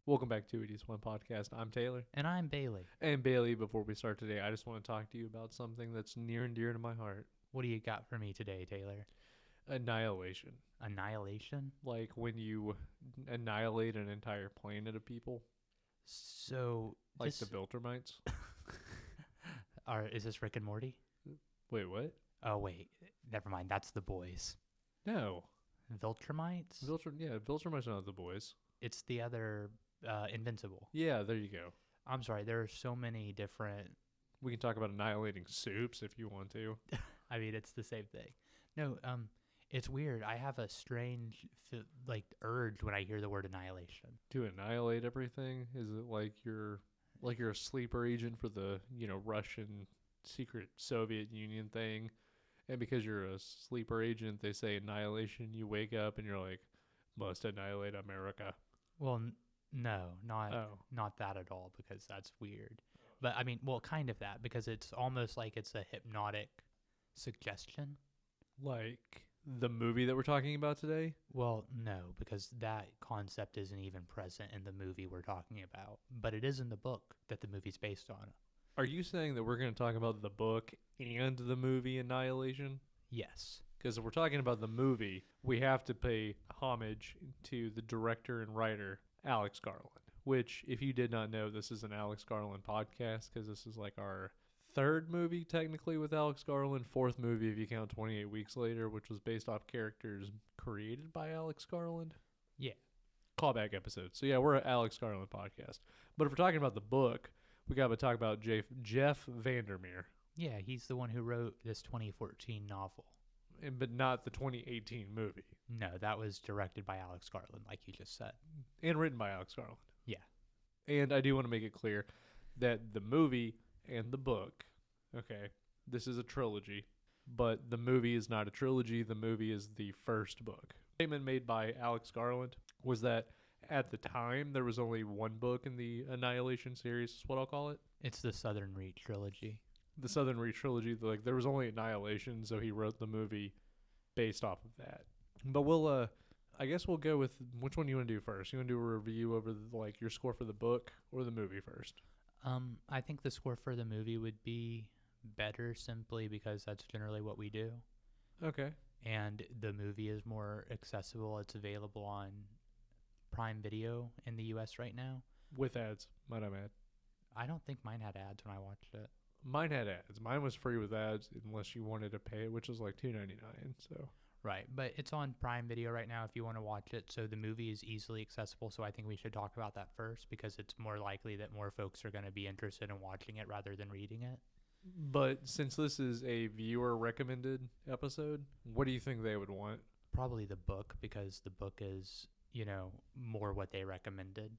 Welcome back to It Is One Podcast. I'm Taylor. And I'm Bailey. And Bailey, before we start today, I just want to talk to you about something that's near and dear to my heart. What do you got for me today, Taylor? Annihilation. Annihilation? Like when you annihilate an entire planet of people. So, like the Viltrumites. Is this Rick and Morty? Wait, what? Oh, wait. Never mind. That's the boys. No. Viltrumites? Viltrumites are not the boys. It's the other Invincible. Yeah, there you go. I'm sorry. There are so many different... We can talk about annihilating soups if you want to. I mean, it's the same thing. No, it's weird. I have a strange, urge when I hear the word annihilation. To annihilate everything? Is it like you're a sleeper agent for the, Russian secret Soviet Union thing? And because you're a sleeper agent, they say annihilation, you wake up and you're like, must annihilate America. Well, no, not that at all, because that's weird. But I mean, well, kind of that, because it's almost like it's a hypnotic suggestion. Like the movie that we're talking about today? Well, no, because that concept isn't even present in the movie we're talking about, but it is in the book that the movie's based on. Are you saying that we're going to talk about the book and the movie Annihilation? Yes. Because if we're talking about the movie, we have to pay homage to the director and writer, Alex Garland. Which, if you did not know, this is an Alex Garland podcast, because this is like our third movie, technically, with Alex Garland. Fourth movie, if you count 28 Weeks Later, which was based off characters created by Alex Garland. Yeah. Callback episode. So, yeah, we're an Alex Garland podcast. But if we're talking about the book, we got to talk about Jeff VanderMeer. Yeah, he's the one who wrote this 2014 novel. But not the 2018 movie. No, that was directed by Alex Garland, like you just said. And written by Alex Garland. Yeah. And I do want to make it clear that the movie and the book, okay, this is a trilogy, but the movie is not a trilogy. The movie is the first book. The statement made by Alex Garland was that at the time there was only one book in the Annihilation series, is what I'll call it. It's the Southern Reach trilogy. The Southern Reach trilogy, like there was only Annihilation, so he wrote the movie based off of that. But I guess we'll go with which one you want to do first. You want to do a review over like your score for the book or the movie first? I think the score for the movie would be better simply because that's generally what we do. Okay. And the movie is more accessible. It's available on Prime Video in the U.S. right now. With ads, might I add. I don't think mine had ads when I watched it. Mine had ads. Mine was free with ads unless you wanted to pay it, which was like $2.99. So right, but it's on Prime Video right now if you want to watch it. So the movie is easily accessible. So I think we should talk about that first because it's more likely that more folks are going to be interested in watching it rather than reading it. But since this is a viewer recommended episode, what do you think they would want? Probably the book, because the book is, more what they recommended.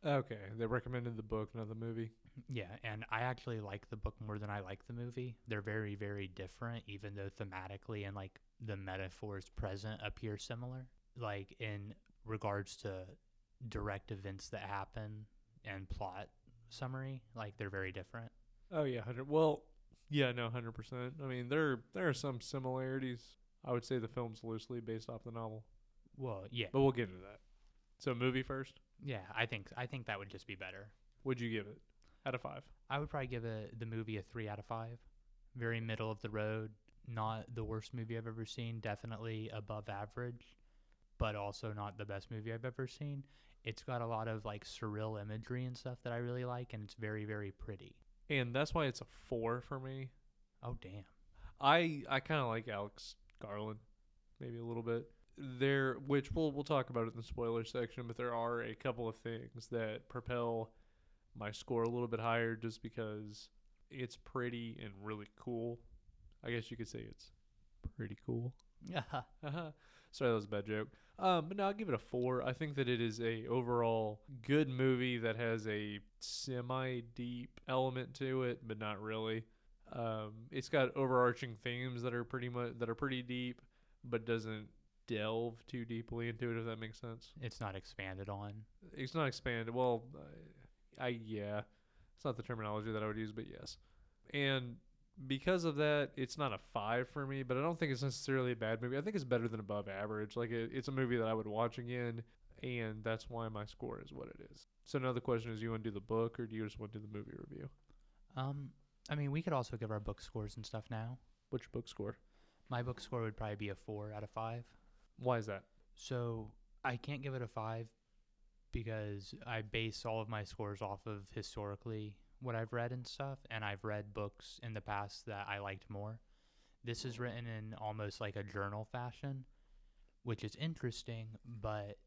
Okay, they recommended the book, not the movie. Yeah, and I actually like the book more than I like the movie. They're very, very different, even though thematically and like the metaphors present appear similar. Like in regards to direct events that happen and plot summary, like they're very different. Oh yeah, 100. Well, yeah, no, 100%. I mean, there are some similarities. I would say the film's loosely based off the novel. Well, yeah, but we'll get into that. So movie first? Yeah, I think that would just be better. Would you give it out of 5? I would probably give the movie a 3 out of 5. Very middle of the road. Not the worst movie I've ever seen. Definitely above average, but also not the best movie I've ever seen. It's got a lot of like surreal imagery and stuff that I really like, and it's very, very pretty. And that's why it's a 4 for me. Oh, damn. I kind of like Alex Garland, maybe a little bit. Which we'll talk about it in the spoiler section, but there are a couple of things that propel my score a little bit higher just because it's pretty and really cool. I guess you could say it's pretty cool. Yeah. Sorry, that was a bad joke. But no, I'll give it a 4. I think that it is a overall good movie that has a semi-deep element to it, but not really. It's got overarching themes that are pretty deep, but doesn't delve too deeply into it, if that makes sense. It's not expanded on. It's not expanded. Well, yeah. It's not the terminology that I would use, but yes. And because of that, it's not a 5 for me, but I don't think it's necessarily a bad movie. I think it's better than above average. Like, it's a movie that I would watch again, and that's why my score is what it is. So now the question is, you want to do the book or do you just want to do the movie review? I mean, we could also give our book scores and stuff now. What's your book score? My book score would probably be a 4 out of 5. Why is that? So I can't give it a 5 because I base all of my scores off of historically what I've read and stuff, and I've read books in the past that I liked more. This is written in almost like a journal fashion, which is interesting, but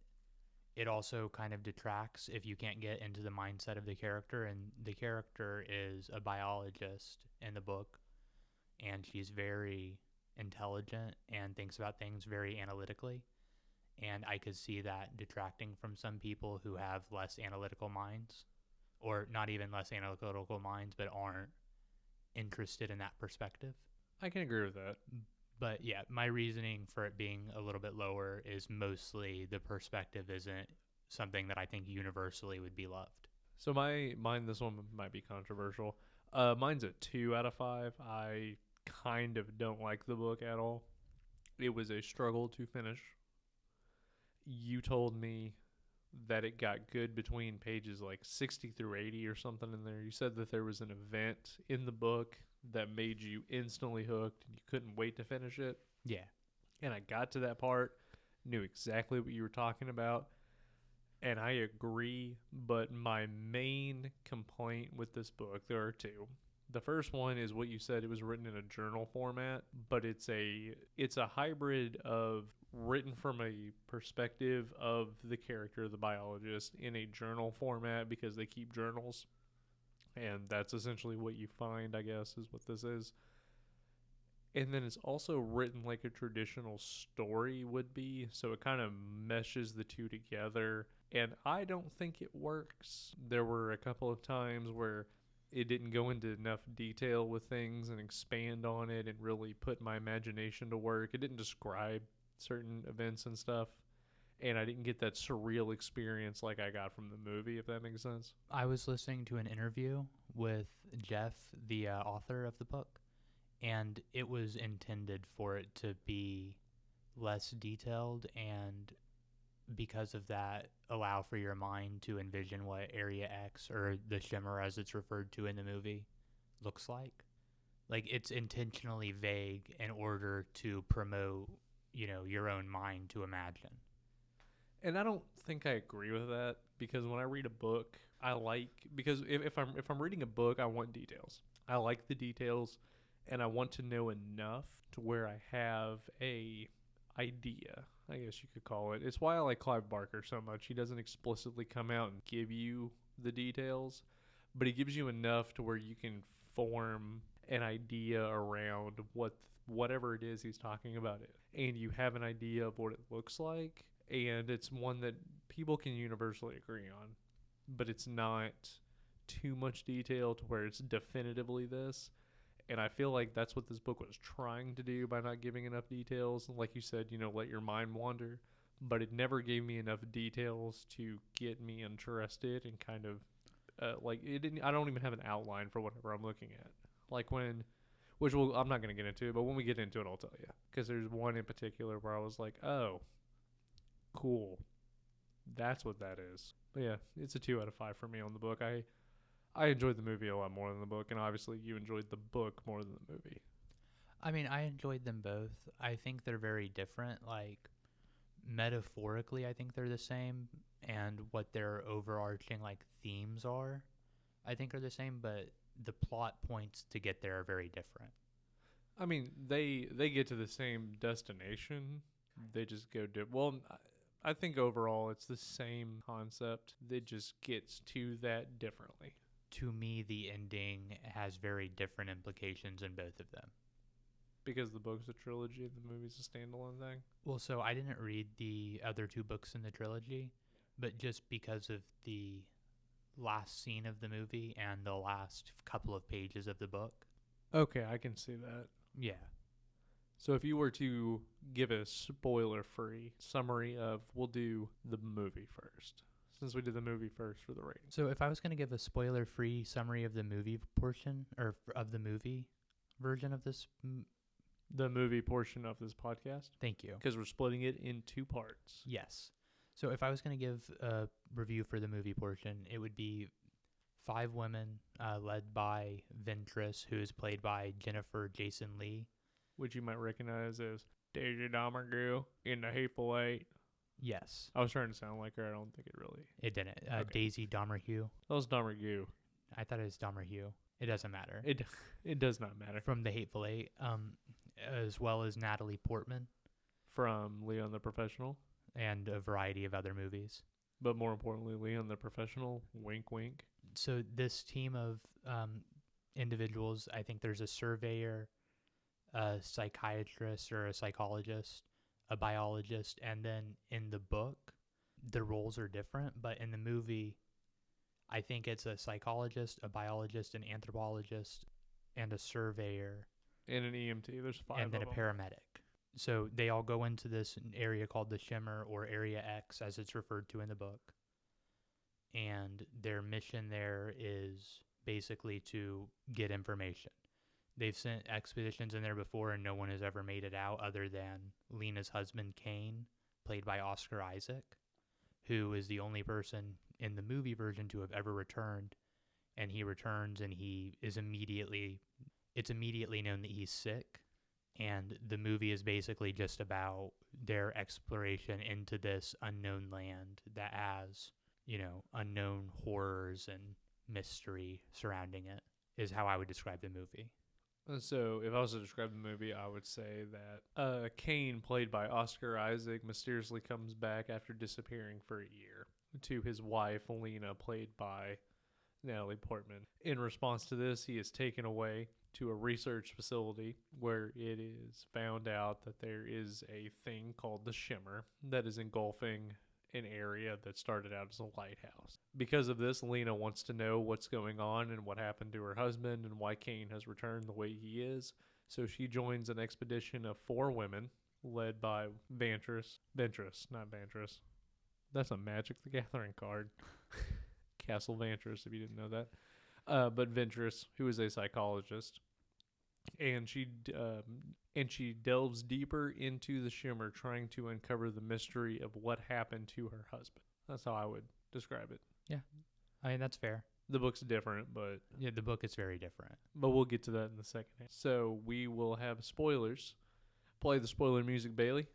it also kind of detracts if you can't get into the mindset of the character, and the character is a biologist in the book, and she's very intelligent and thinks about things very analytically, and I could see that detracting from some people who have less analytical minds, or not even less analytical minds, but aren't interested in that perspective. I can agree with that. But yeah, my reasoning for it being a little bit lower is mostly the perspective isn't something that I think universally would be loved. So mine, this one might be controversial. Mine's a 2 out of 5. I kind of don't like the book at all. It was a struggle to finish. You told me that it got good between pages like 60 through 80 or something in there. You said that there was an event in the book that made you instantly hooked and you couldn't wait to finish it. Yeah. And I got to that part, knew exactly what you were talking about, and I agree, but my main complaint with this book, there are two. The first one is what you said, it was written in a journal format, but it's a hybrid of written from a perspective of the character, the biologist, in a journal format because they keep journals. And that's essentially what you find, I guess, is what this is. And then it's also written like a traditional story would be, so it kind of meshes the two together. And I don't think it works. There were a couple of times where it didn't go into enough detail with things and expand on it and really put my imagination to work. It didn't describe certain events and stuff. And I didn't get that surreal experience like I got from the movie, if that makes sense. I was listening to an interview with Jeff, the author of the book, and it was intended for it to be less detailed, and because of that, allow for your mind to envision what Area X, or the Shimmer as it's referred to in the movie, looks like. Like, it's intentionally vague in order to promote, your own mind to imagine. And I don't think I agree with that, because when I read a book, because if I'm reading a book, I want details. I like the details, and I want to know enough to where I have a idea, I guess you could call it. It's why I like Clive Barker so much. He doesn't explicitly come out and give you the details, but he gives you enough to where you can form an idea around whatever it is he's talking about it. And you have an idea of what it looks like, and it's one that people can universally agree on, but it's not too much detail to where it's definitively this. And I feel like that's what this book was trying to do by not giving enough details. And like you said, let your mind wander. But it never gave me enough details to get me interested and kind of, it didn't. I don't even have an outline for whatever I'm looking at. I'm not going to get into it, but when we get into it, I'll tell you. Because there's one in particular where I was like, oh, cool. That's what that is. But yeah, it's a 2 out of 5 for me on the book. I enjoyed the movie a lot more than the book, and obviously you enjoyed the book more than the movie. I mean, I enjoyed them both. I think they're very different. Like, metaphorically, I think they're the same, and what their overarching, themes are, I think are the same, but the plot points to get there are very different. I mean, they get to the same destination. They just go I think overall it's the same concept. It just gets to that differently. To me, the ending has very different implications in both of them. Because the book's a trilogy and the movie's a standalone thing? Well, so I didn't read the other 2 books in the trilogy, but just because of the last scene of the movie and the last couple of pages of the book. Okay, I can see that. Yeah. So if you were to give a spoiler-free summary we'll do the movie first, since we did the movie first for the rating. So if I was going to give a spoiler-free summary of the movie portion, or of the movie version of this... The movie portion of this podcast? Thank you. Because we're splitting it in 2 parts. Yes. So if I was going to give a review for the movie portion, it would be 5 women led by Ventress, who is played by Jennifer Jason Leigh. Which you might recognize as Daisy Domergue in The Hateful Eight. Yes. I was trying to sound like her. I don't think it really. It didn't. Okay. Daisy Domergue. That was Domergue. I thought it was Domergue. It doesn't matter. It does not matter. From The Hateful Eight, as well as Natalie Portman. From Leon the Professional. And a variety of other movies. But more importantly, Leon the Professional. Wink, wink. So this team of individuals, I think there's a surveyor, a psychiatrist or a psychologist, a biologist, and then in the book, the roles are different, but in the movie, I think it's a psychologist, a biologist, an anthropologist, and a surveyor. And an EMT. There's 5 and then a paramedic. So they all go into this area called the Shimmer, or Area X, as it's referred to in the book. And their mission there is basically to get information. They've sent expeditions in there before, and no one has ever made it out other than Lena's husband, Kane, played by Oscar Isaac, who is the only person in the movie version to have ever returned. And he returns, and it's immediately known that he's sick. And the movie is basically just about their exploration into this unknown land that has, unknown horrors and mystery surrounding it, is how I would describe the movie. So if I was to describe the movie, I would say that Kane, played by Oscar Isaac, mysteriously comes back after disappearing for a year to his wife, Lena, played by Natalie Portman. In response to this, he is taken away to a research facility where it is found out that there is a thing called the Shimmer that is engulfing an area that started out as a lighthouse. Because of this, Lena wants to know what's going on and what happened to her husband and why Kane has returned the way he is. So she joins an expedition of 4 women led by Ventress, not Ventress. That's a Magic the Gathering card. Castle Ventress, if you didn't know that. But Ventress, who is a psychologist, and she delves deeper into the Shimmer, trying to uncover the mystery of what happened to her husband. That's how I would describe it. Yeah, I mean, that's fair. The book's different, but yeah, the book is very different. But we'll get to that in the second half. So we will have spoilers. Play the spoiler music, Bailey.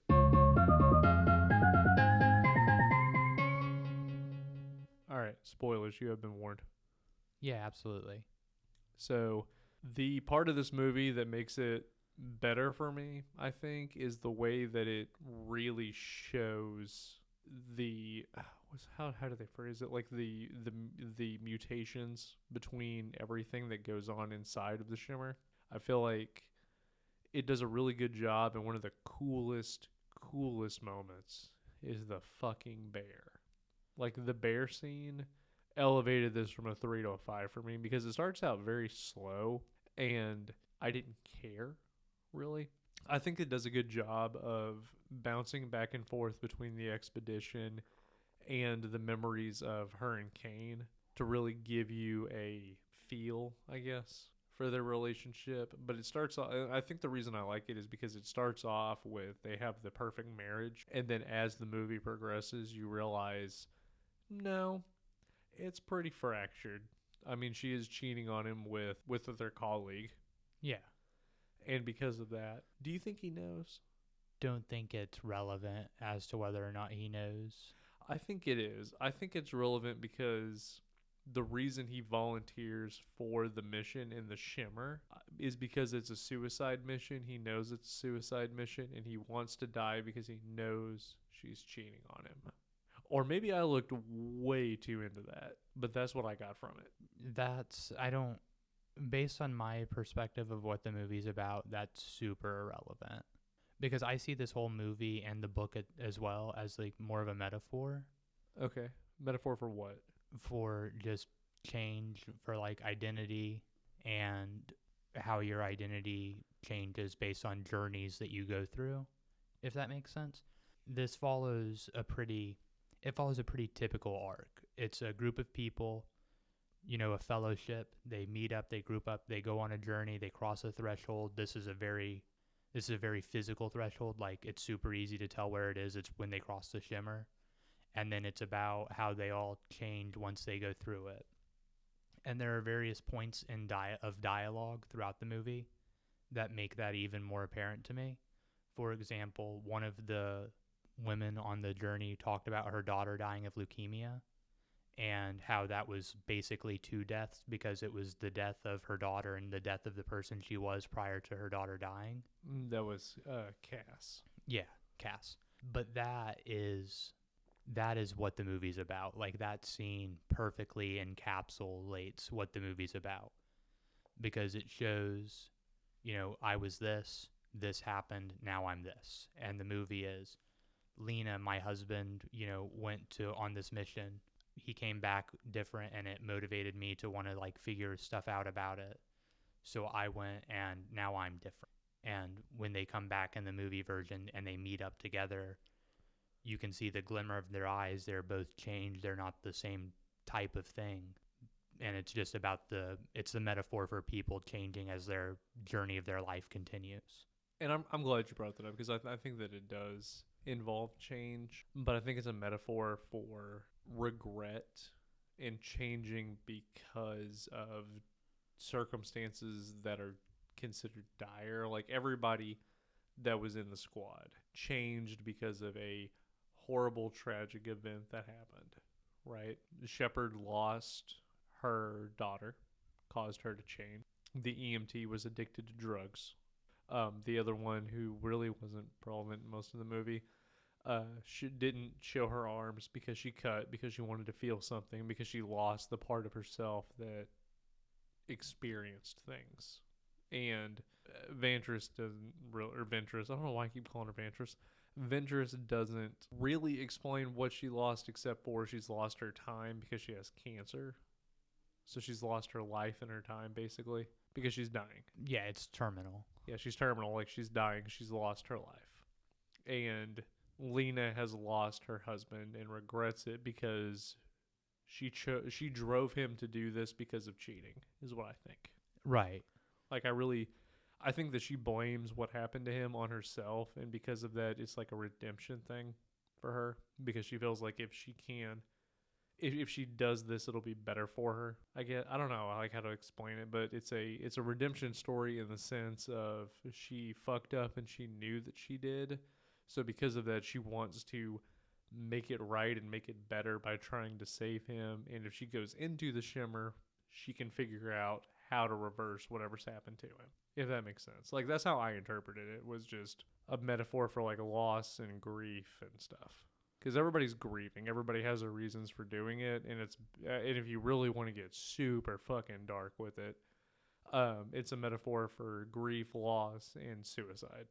All right, spoilers. You have been warned. Yeah, absolutely. So the part of this movie that makes it better for me, I think, is the way that it really shows the how do they phrase it? Like the mutations between everything that goes on inside of the Shimmer. I feel like it does a really good job, and one of the coolest moments is the fucking bear. Like the bear scene elevated this from a 3 to a 5 for me because it starts out very slow and I didn't care really. I think it does a good job of bouncing back and forth between the expedition and the memories of her and Kane to really give you a feel, I guess, for their relationship. But it starts off, I think the reason I like it is because it starts off with they have the perfect marriage, and then as the movie progresses you realize no, it's pretty fractured. I mean, she is cheating on him with their colleague. Yeah. And because of that, do you think he knows? Don't think it's relevant as to whether or not he knows. I think it is. I think it's relevant because the reason he volunteers for the mission in the Shimmer is because it's a suicide mission. He knows it's a suicide mission, and he wants to die because he knows she's cheating on him. Or maybe I looked way too into that, but that's what I got from it. Based on my perspective of what the movie's about, that's super irrelevant. Because I see this whole movie and the book as well as like more of a metaphor. Okay. Metaphor for what? For just change, for like identity, and how your identity changes based on journeys that you go through, if that makes sense. This follows a pretty typical arc. It's a group of people, a fellowship. They meet up, they group up, they go on a journey, they cross a threshold. This is a very physical threshold. Like, it's super easy to tell where it is. It's when they cross the Shimmer. and then it's about how they all change once they go through it. And there are various points of dialogue throughout the movie that make that even more apparent to me. For example, one of the women on the journey talked about her daughter dying of leukemia and how that was basically two deaths because it was the death of her daughter and the death of the person she was prior to her daughter dying. That was Cass. Yeah, Cass. But that is what the movie's about. Like, that scene perfectly encapsulates what the movie's about because it shows, I was this happened, now I'm this. And the movie is Lena, my husband, went on this mission. He came back different and it motivated me to want to figure stuff out about it. So I went and now I'm different. And when they come back in the movie version and they meet up together, you can see the glimmer of their eyes. They're both changed. They're not the same type of thing. And it's just about it's the metaphor for people changing as their journey of their life continues. And I'm glad you brought that up because I think that it does involve change, but I think it's a metaphor for regret and changing because of circumstances that are considered dire. Like everybody that was in the squad changed because of a horrible, tragic event that happened, right? Shepard lost her daughter, caused her to change. The EMT was addicted to drugs. The other one, who really wasn't relevant in most of the movie, she didn't show her arms because she cut, because she wanted to feel something, because she lost the part of herself that experienced things. And Ventress doesn't really, or Ventress, I don't know why I keep calling her Ventress. Ventress doesn't really explain what she lost except for she's lost her time because she has cancer. So she's lost her life and her time, basically, because she's dying. Yeah, it's terminal. Yeah, she's terminal. Like, she's dying. She's lost her life. And Lena has lost her husband and regrets it because she drove him to do this because of cheating, is what I think. Right. Like, I think that she blames what happened to him on herself, and because of that, it's like a redemption thing for her, because she feels like if she does this, it'll be better for her. I don't know like how to explain it, but it's a redemption story in the sense of she fucked up and she knew that she did. So because of that, she wants to make it right and make it better by trying to save him. And if she goes into the shimmer, she can figure out how to reverse whatever's happened to him, if that makes sense. Like, that's how I interpreted it. It was just a metaphor for like loss and grief and stuff. Because everybody's grieving. Everybody has their reasons for doing it. And and if you really want to get super fucking dark with it, it's a metaphor for grief, loss, and suicide.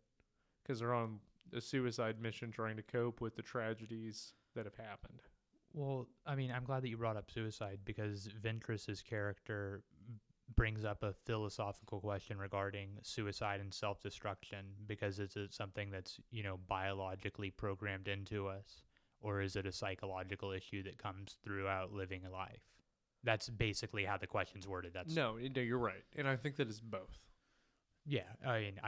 Because they're on a suicide mission trying to cope with the tragedies that have happened. Well, I mean, I'm glad that you brought up suicide because Ventress's character brings up a philosophical question regarding suicide and self-destruction, because is it something that's, biologically programmed into us, or is it a psychological issue that comes throughout living a life? That's basically how the question's worded. No, you're right. And I think that it's both. Yeah, I mean,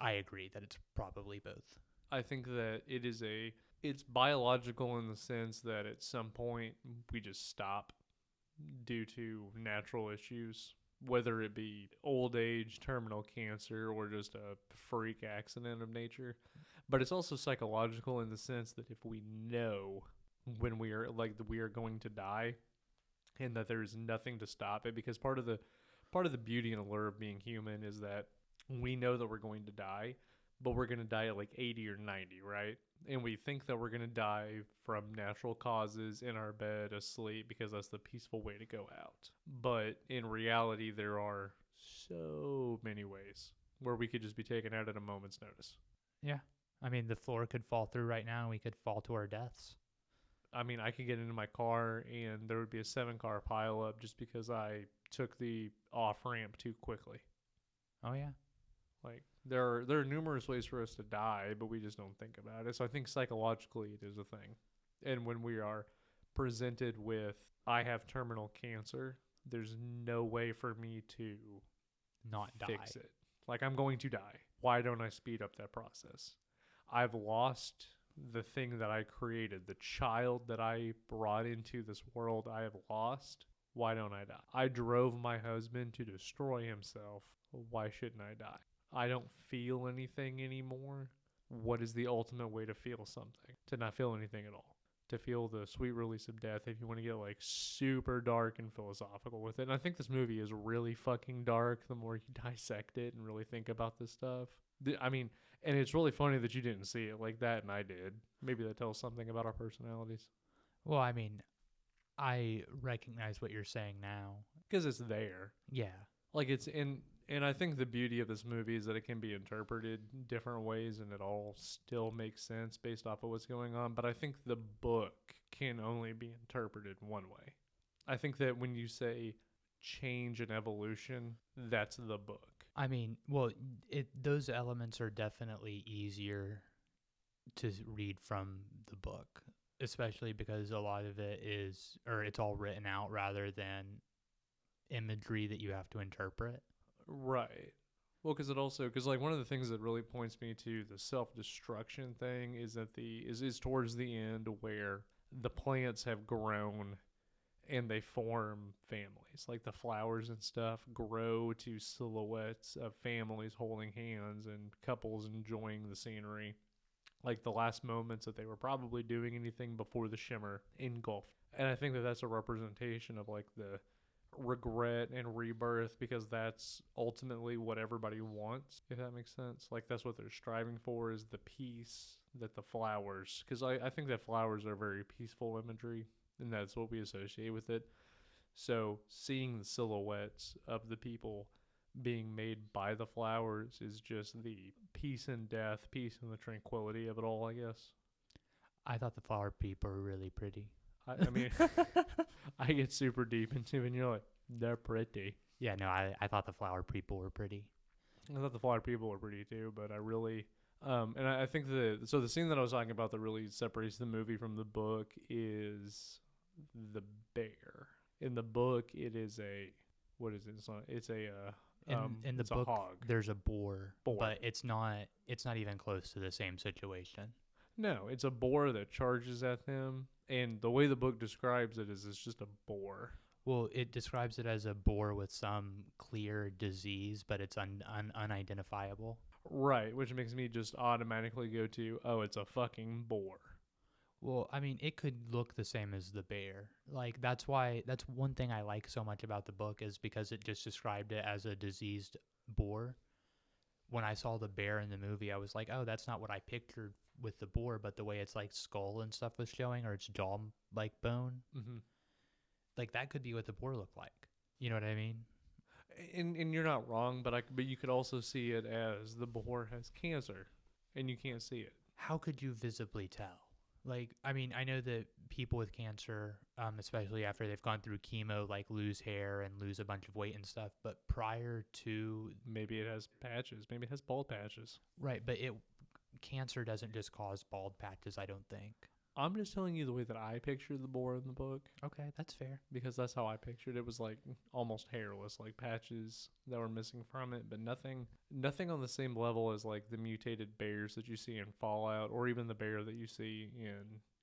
I agree that it's probably both. I think that it's biological in the sense that at some point we just stop due to natural issues, whether it be old age, terminal cancer, or just a freak accident of nature. But it's also psychological in the sense that if we know when we are going to die and that there's nothing to stop it, because part of the beauty and allure of being human is that we know that we're going to die, but we're going to die at like 80 or 90, right? And we think that we're going to die from natural causes in our bed asleep because that's the peaceful way to go out. But in reality, there are so many ways where we could just be taken out at a moment's notice. Yeah. I mean, the floor could fall through right now and we could fall to our deaths. I mean, I could get into my car and there would be a 7-car pileup just because I took the off-ramp too quickly. Oh, yeah. Like, there are numerous ways for us to die, but we just don't think about it. So I think psychologically it is a thing. And when we are presented with, I have terminal cancer, there's no way for me to not fix die. it. Like, I'm going to die. Why don't I speed up that process? I've lost the thing that I created, the child that I brought into this world I have lost. Why don't I die? I drove my husband to destroy himself. Why shouldn't I die? I don't feel anything anymore. What is the ultimate way to feel something? To not feel anything at all. To feel the sweet release of death, if you want to get like super dark and philosophical with it. And I think this movie is really fucking dark the more you dissect it and really think about this stuff. I mean, and it's really funny that you didn't see it like that and I did. Maybe that tells something about our personalities. Well, I mean, I recognize what you're saying now. Because it's there. Yeah. Like it's in, and I think the beauty of this movie is that it can be interpreted different ways and it all still makes sense based off of what's going on. But I think the book can only be interpreted one way. I think that when you say change and evolution, that's the book. I mean, well, those elements are definitely easier to read from the book, especially because a lot of it is, or it's all written out rather than imagery that you have to interpret. Right. Well, because like one of the things that really points me to the self-destruction thing is that is towards the end where the plants have grown and they form families. Like the flowers and stuff grow to silhouettes of families holding hands and couples enjoying the scenery. Like the last moments that they were probably doing anything before the shimmer engulfed. And I think that that's a representation of like the regret and rebirth, because that's ultimately what everybody wants, if that makes sense. Like that's what they're striving for, is the peace that the flowers, because I think that flowers are very peaceful imagery and that's what we associate with it. So seeing the silhouettes of the people being made by the flowers is just the peace and death, peace and the tranquility of it all, I guess. I thought the flower people were really pretty. I mean, I get super deep into it and you're like, they're pretty. Yeah, no, I thought the flower people were pretty. I thought the flower people were pretty too, but I really, and I think the scene that I was talking about that really separates the movie from the book is the bear. In the book, it is what is it? It's In the it's book, a hog. there's a boar, Boar. but it's not even close to the same situation. No, it's a boar that charges at them, and the way the book describes it is it's just a boar. Well, it describes it as a boar with some clear disease, but it's unidentifiable. Right, which makes me just automatically go to, oh, it's a fucking boar. Well, I mean, it could look the same as the bear. Like, that's one thing I like so much about the book, is because it just described it as a diseased boar. When I saw the bear in the movie, I was like, oh, that's not what I pictured with the boar, but the way its like skull and stuff was showing, or its jaw like bone, like that could be what the boar looked like. You know what I mean? And you're not wrong, but you could also see it as the boar has cancer, and you can't see it. How could you visibly tell? Like, I mean, I know that people with cancer, especially after they've gone through chemo, like lose hair and lose a bunch of weight and stuff. But prior to, maybe it has patches. Maybe it has bald patches. Right, but cancer doesn't just cause bald patches, I don't think. I'm just telling you the way that I pictured the boar in the book. Okay, that's fair. Because that's how I pictured it. It was like almost hairless, like patches that were missing from it, but nothing on the same level as like the mutated bears that you see in Fallout, or even the bear that you see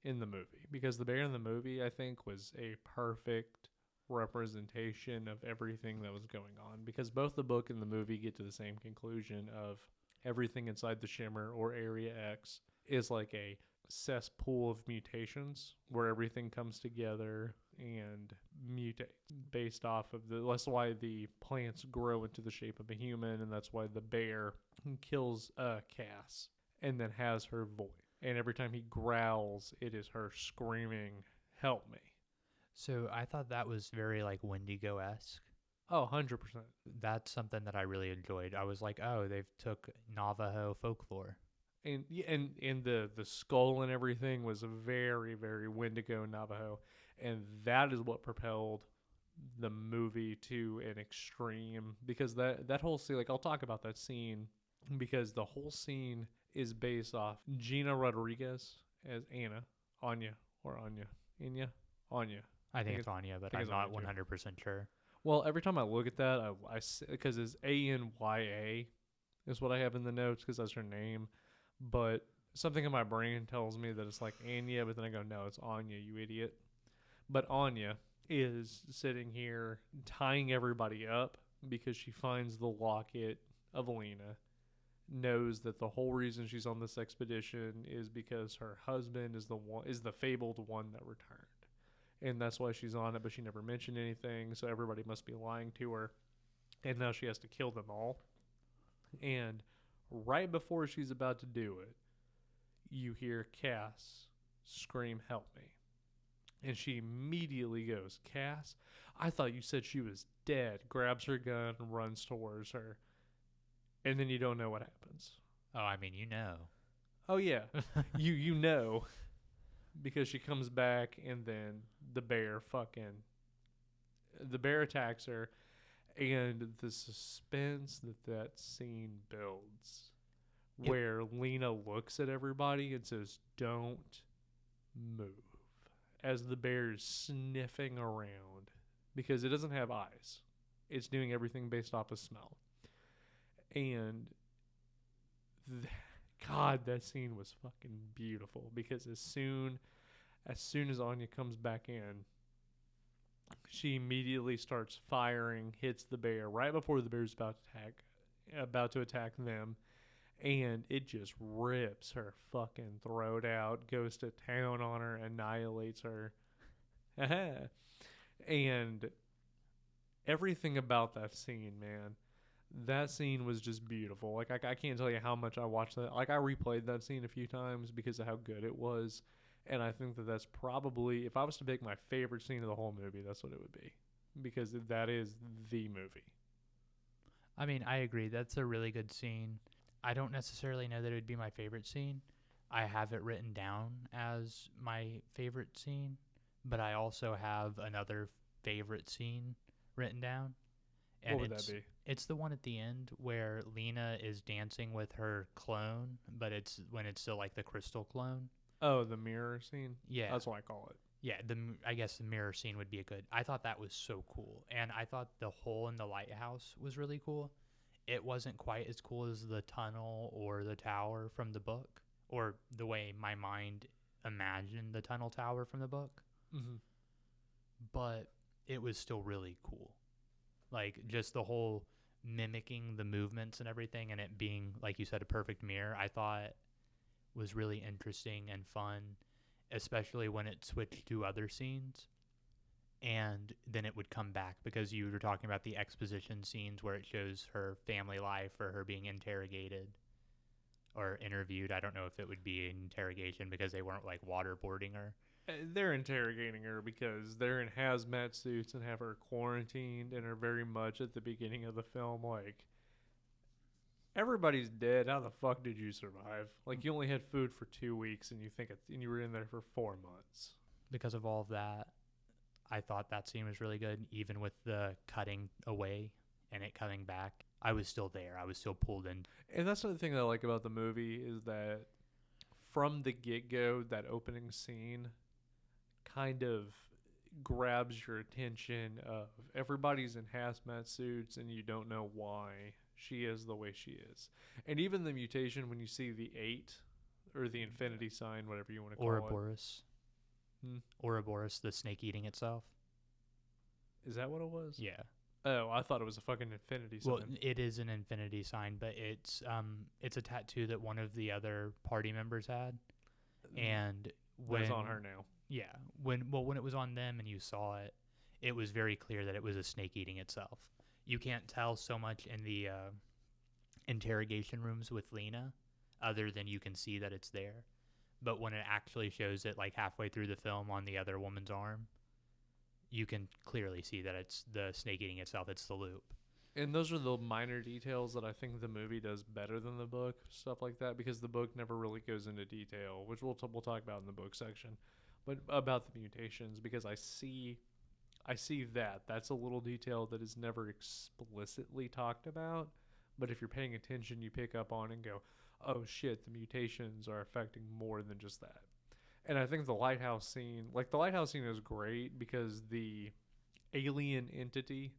in the movie. Because the bear in the movie, I think, was a perfect representation of everything that was going on. Because both the book and the movie get to the same conclusion of everything inside the Shimmer, or Area X, is like a cesspool of mutations where everything comes together and mutates based off of that's why the plants grow into the shape of a human, and that's why the bear kills Cass and then has her voice, and every time he growls, it is her screaming, help me. So I thought that was very like Wendigo-esque. Oh, 100%. That's something that I really enjoyed. I was like, oh, they've took Navajo folklore. And the skull and everything was very, very Wendigo Navajo. And that is what propelled the movie to an extreme. Because that whole scene, like I'll talk about that scene, because the whole scene is based off Gina Rodriguez as Anya. I think it's Anya, but I'm not 100% sure. Well, every time I look at that, because it's Anya is what I have in the notes, because that's her name. But something in my brain tells me that it's like Anya, but then I go, no, it's Anya, you idiot. But Anya is sitting here tying everybody up because she finds the locket of Lena, knows that the whole reason she's on this expedition is because her husband is the fabled one that returned. And that's why she's on it, but she never mentioned anything, so everybody must be lying to her. And now she has to kill them all. And right before she's about to do it, you hear Cass scream, "Help me." And she immediately goes, "Cass, I thought you said she was dead," grabs her gun and runs towards her. And then you don't know what happens. Oh, I mean, you know. Oh, yeah. you know. Because she comes back and then the bear attacks her. And the suspense that scene builds, where Lena looks at everybody and says, "Don't move," as the bear is sniffing around, because it doesn't have eyes. It's doing everything based off of smell. And God, that scene was fucking beautiful, because as soon as Anya comes back in, she immediately starts firing, hits the bear right before the bear's about to attack them, and it just rips her fucking throat out, goes to town on her, annihilates her. And everything about that scene, man, that scene was just beautiful. Like, I can't tell you how much I watched that. Like, I replayed that scene a few times because of how good it was. And I think that that's probably, if I was to pick my favorite scene of the whole movie, that's what it would be. Because that is the movie. I mean, I agree. That's a really good scene. I don't necessarily know that it would be my favorite scene. I have it written down as my favorite scene, but I also have another favorite scene written down. And what would that be? It's the one at the end where Lena is dancing with her clone, but it's when it's still like the crystal clone. Oh, the mirror scene? Yeah. That's what I call it. Yeah, I guess the mirror scene would be a good. I thought that was so cool. And I thought the hole in the lighthouse was really cool. It wasn't quite as cool as the tunnel or the tower from the book, or the way my mind imagined the tunnel tower from the book. Mm-hmm. But it was still really cool. Like, just the whole mimicking the movements and everything, and it being, like you said, a perfect mirror, I thought was really interesting and fun, especially when it switched to other scenes. And then it would come back, because you were talking about the exposition scenes where it shows her family life, or her being interrogated or interviewed. I don't know if it would be an interrogation because they weren't like waterboarding her. They're interrogating her because they're in hazmat suits and have her quarantined, and are very much at the beginning of the film like, everybody's dead. How the fuck did you survive? Like, you only had food for 2 weeks, and you were in there for 4 months. Because of all of that, I thought that scene was really good, even with the cutting away and it coming back. I was still there. I was still pulled in. And that's the thing that I like about the movie, is that from the get-go, that opening scene kind of grabs your attention of everybody's in hazmat suits and you don't know why she is the way she is. And even the mutation, when you see the 8 or the infinity sign, whatever you want to call Ouroboros. it. Ouroboros, the snake eating itself. Is that what it was? Yeah. Oh, I thought it was a fucking infinity sign. Well, it is an infinity sign, but it's a tattoo that one of the other party members had. And when it's on her now. Yeah. When it was on them and you saw it, it was very clear that it was a snake eating itself. You can't tell so much in the interrogation rooms with Lena, other than you can see that it's there. But when it actually shows it like halfway through the film on the other woman's arm, you can clearly see that it's the snake eating itself. It's the loop. And those are the minor details that I think the movie does better than the book, stuff like that, because the book never really goes into detail, which we'll talk about in the book section, but about the mutations, because I see that's a little detail that is never explicitly talked about, but if you're paying attention, you pick up on it and go, oh shit, the mutations are affecting more than just that. And I think the lighthouse scene is great, because the alien entity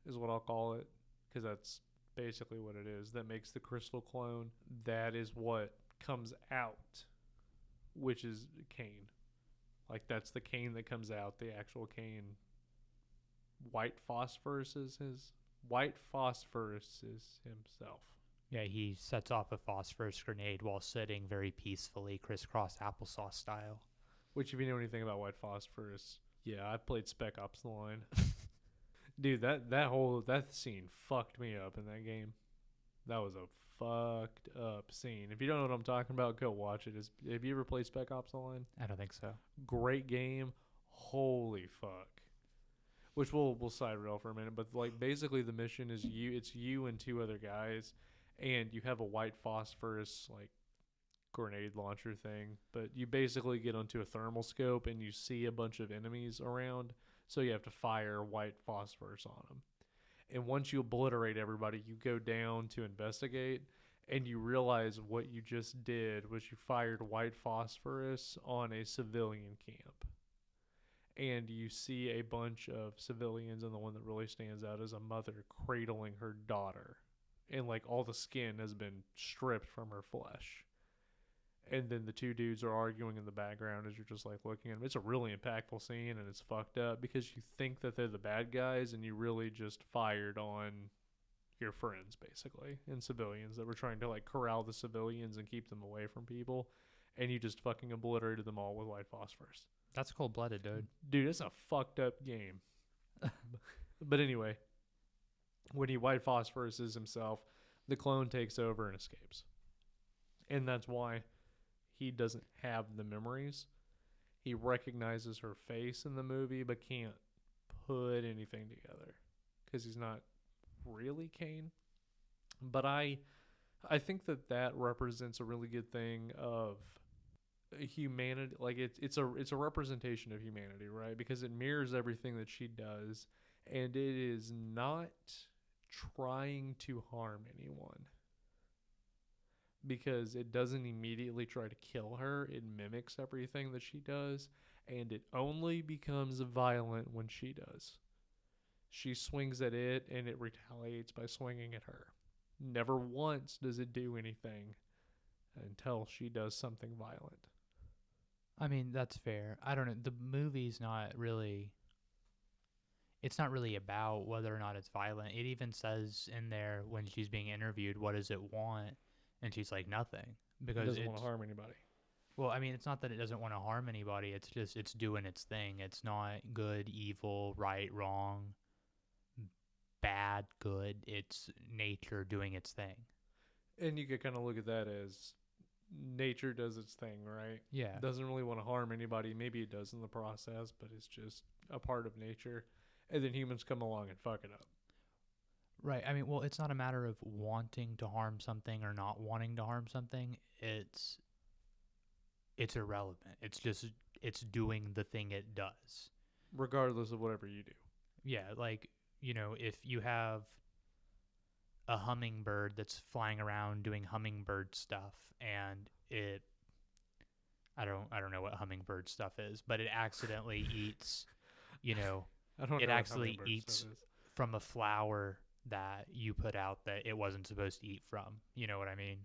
is what I'll call it, because that's basically what it is, that makes the crystal clone. That is what comes out, which is Cain. Like, that's the Cain that comes out, the actual Cain. White phosphorus is himself. Yeah, he sets off a phosphorus grenade while sitting very peacefully, crisscross applesauce style. Which, if you know anything about white phosphorus, yeah, I played Spec Ops: The Line. Dude, that scene fucked me up in that game. That was a fucked up scene. If you don't know what I'm talking about, go watch it. Have you ever played Spec Ops: The Line? I don't think so. Great game. Holy fuck. Which we'll side rail for a minute, but like basically the mission is it's you and two other guys, and you have a white phosphorus like grenade launcher thing, but you basically get onto a thermal scope and you see a bunch of enemies around, so you have to fire white phosphorus on them. And once you obliterate everybody, you go down to investigate, and you realize what you just did was you fired white phosphorus on a civilian camp. And you see a bunch of civilians, and the one that really stands out is a mother cradling her daughter. And like all the skin has been stripped from her flesh. And then the two dudes are arguing in the background as you're just like looking at them. It's a really impactful scene, and it's fucked up because you think that they're the bad guys, and you really just fired on your friends, basically, and civilians that were trying to like corral the civilians and keep them away from people. And you just fucking obliterated them all with white phosphorus. That's cold-blooded, dude. Dude, it's a fucked up game. But anyway, when he white phosphoruses himself, the clone takes over and escapes. And that's why he doesn't have the memories. He recognizes her face in the movie, but can't put anything together because he's not really Cain. But I think that represents a really good thing of humanity. Like it's a representation of humanity, right? Because it mirrors everything that she does, and it is not trying to harm anyone. Because it doesn't immediately try to kill her. It mimics everything that she does, and it only becomes violent when she does. She swings at it, and it retaliates by swinging at her. Never once does it do anything until she does something violent. I mean, that's fair. I don't know. The movie's not really... It's not really about whether or not it's violent. It even says in there when she's being interviewed, what does it want? And she's like, nothing. Because it doesn't want to harm anybody. Well, I mean, it's not that it doesn't want to harm anybody. It's just, it's doing its thing. It's not good, evil, right, wrong, bad, good. It's nature doing its thing. And you could kind of look at that as nature does its thing, right? Yeah. It doesn't really want to harm anybody. Maybe it does in the process, but it's just a part of nature. And then humans come along and fuck it up. Right. I mean, well, it's not a matter of wanting to harm something or not wanting to harm something. It's irrelevant. It's just, it's doing the thing it does. Regardless of whatever you do. Yeah, like, you know, if you have a hummingbird that's flying around doing hummingbird stuff, and I don't know what hummingbird stuff is, but it accidentally eats, you know, it actually eats from a flower that you put out that it wasn't supposed to eat from. You know what I mean?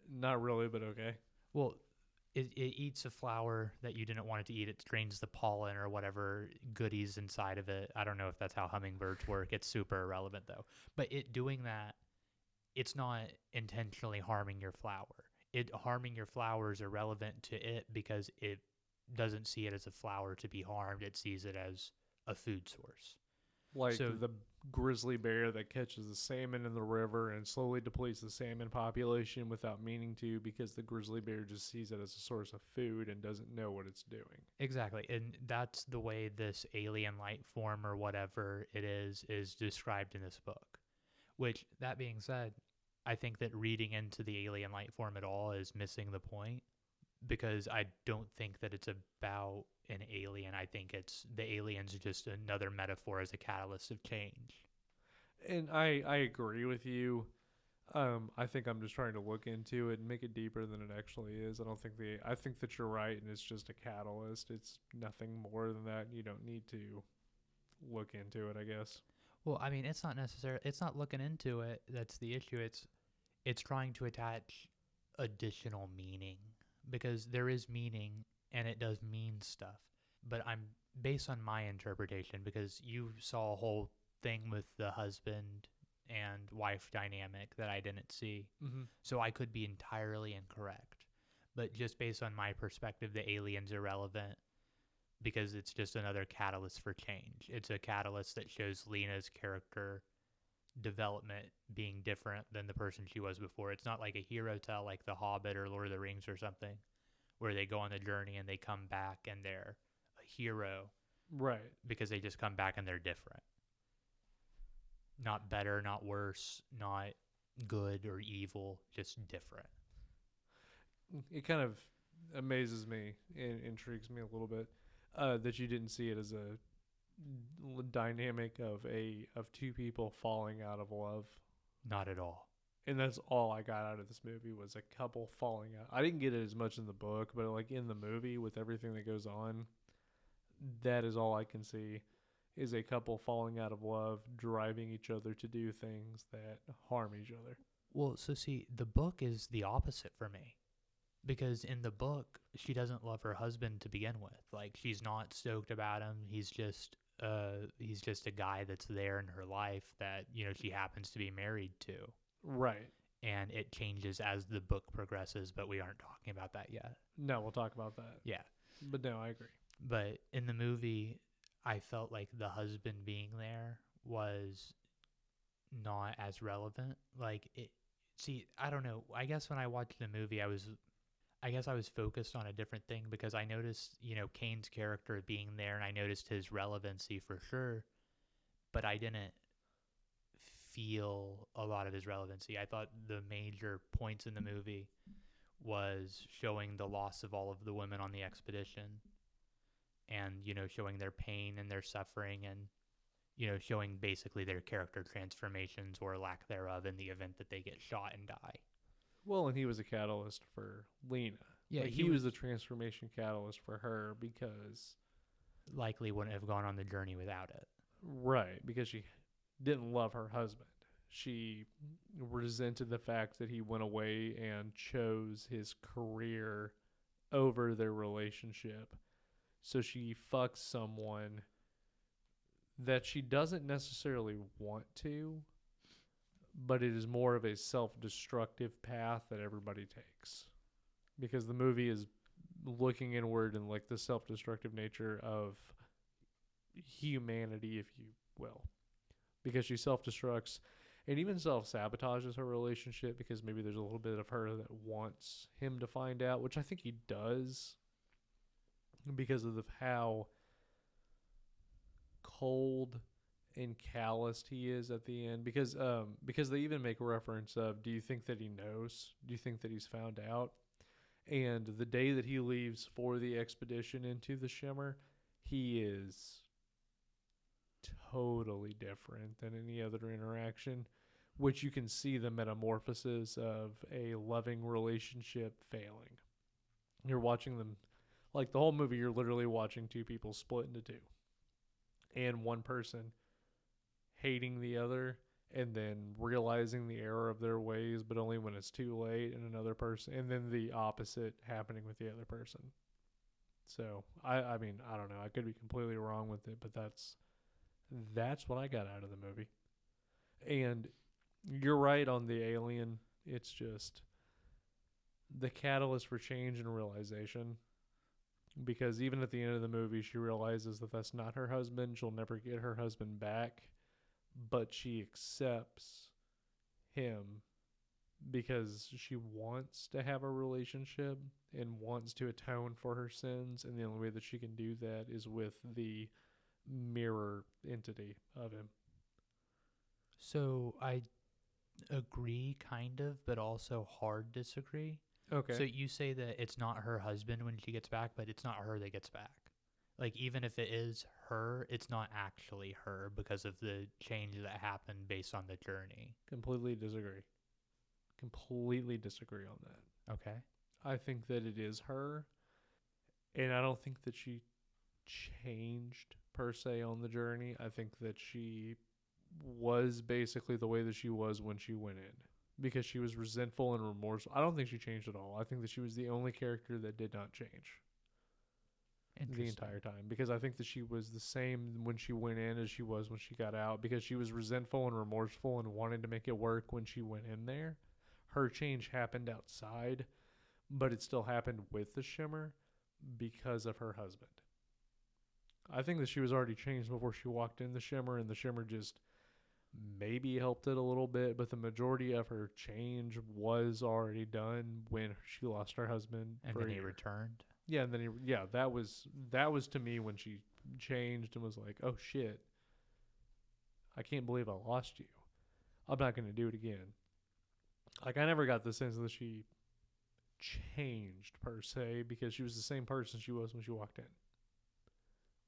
Not really, but okay. Well, it eats a flower that you didn't want it to eat. It drains the pollen or whatever goodies inside of it. I don't know if that's how hummingbirds work. It's super irrelevant, though. But it doing that, it's not intentionally harming your flower. Harming your flower is irrelevant to it because it doesn't see it as a flower to be harmed. It sees it as a food source. Like the grizzly bear that catches the salmon in the river and slowly depletes the salmon population without meaning to, because the grizzly bear just sees it as a source of food and doesn't know what it's doing. Exactly. And that's the way this alien life form or whatever it is described in this book. Which, that being said, I think that reading into the alien life form at all is missing the point, because I don't think that it's about an alien. I think the alien's just another metaphor as a catalyst of change. And I agree with you. I think I'm just trying to look into it and make it deeper than it actually is. I think that you're right, and it's just a catalyst. It's nothing more than that. You don't need to look into it, I guess. Well, I mean, it's not looking into it that's the issue. It's trying to attach additional meaning, because there is meaning and it does mean stuff. But I'm based on my interpretation, because you saw a whole thing with the husband and wife dynamic that I didn't see. Mm-hmm. So I could be entirely incorrect. But just based on my perspective, the alien's irrelevant because it's just another catalyst for change. It's a catalyst that shows Lena's character development being different than the person she was before. It's not like a hero tale like The Hobbit or Lord of the Rings or something, where they go on the journey and they come back and they're a hero. Right. Because they just come back and they're different. Not better, not worse, not good or evil, just different. It kind of amazes me and intrigues me a little bit that you didn't see it as a dynamic of two people falling out of love. Not at all. And that's all I got out of this movie was a couple falling out. I didn't get it as much in the book, but like in the movie with everything that goes on, that is all I can see is a couple falling out of love, driving each other to do things that harm each other. Well, so see, the book is the opposite for me. Because in the book, she doesn't love her husband to begin with. Like, she's not stoked about him. He's just a guy that's there in her life that, you know, she happens to be married to. Right. And it changes as the book progresses, but we aren't talking about that yet. No, we'll talk about that. Yeah. But no, I agree. But in the movie, I felt like the husband being there was not as relevant. Like, I don't know. I guess when I watched the movie, I was focused on a different thing because I noticed, you know, Kane's character being there and I noticed his relevancy for sure, but I didn't feel a lot of his relevancy. I thought the major points in the movie was showing the loss of all of the women on the expedition and, you know, showing their pain and their suffering and, you know, showing basically their character transformations or lack thereof in the event that they get shot and die. Well, and he was a catalyst for Lena. Yeah, like he was the transformation catalyst for her because likely wouldn't have gone on the journey without it. Right, because she didn't love her husband. She resented the fact that he went away and chose his career over their relationship. So she fucks someone that she doesn't necessarily want to, but it is more of a self-destructive path that everybody takes. Because the movie is looking inward and like the self-destructive nature of humanity, if you will. Because she self-destructs and even self-sabotages her relationship because maybe there's a little bit of her that wants him to find out, which I think he does because of how cold and calloused he is at the end. Because they even make a reference of, do you think that he knows? Do you think that he's found out? And the day that he leaves for the expedition into the Shimmer, he is totally different than any other interaction, which you can see the metamorphosis of a loving relationship failing. You're watching them, like the whole movie, you're literally watching two people split into two. And one person hating the other and then realizing the error of their ways, but only when it's too late, and another person, and then the opposite happening with the other person. So, I mean, I don't know. I could be completely wrong with it, but that's what I got out of the movie. And you're right on the alien. It's just the catalyst for change and realization. Because even at the end of the movie, she realizes that that's not her husband. She'll never get her husband back. But she accepts him because she wants to have a relationship and wants to atone for her sins. And the only way that she can do that is with the mirror entity of him. So I agree, kind of, but also hard disagree. Okay. So you say that it's not her husband when she gets back, but it's not her that gets back. Like, even if it is her, it's not actually her because of the change that happened based on the journey. Completely disagree. Completely disagree on that. Okay. I think that it is her. And I don't think that she changed per se on the journey. I think that she was basically the way that she was when she went in. because she was resentful and remorseful. I don't think she changed at all. I think that she was the only character that did not change the entire time, because I think that she was the same when she went in as she was when she got out, because she was resentful and remorseful and wanted to make it work when she went in there. Her change happened outside, but it still happened with the Shimmer because of her husband. I think that she was already changed before she walked in the Shimmer, and the Shimmer just maybe helped it a little bit, but the majority of her change was already done when she lost her husband. And then he returned. Yeah, and then that was to me when she changed and was like, "Oh shit, I can't believe I lost you. I'm not going to do it again." Like, I never got the sense that she changed per se, because she was the same person she was when she walked in.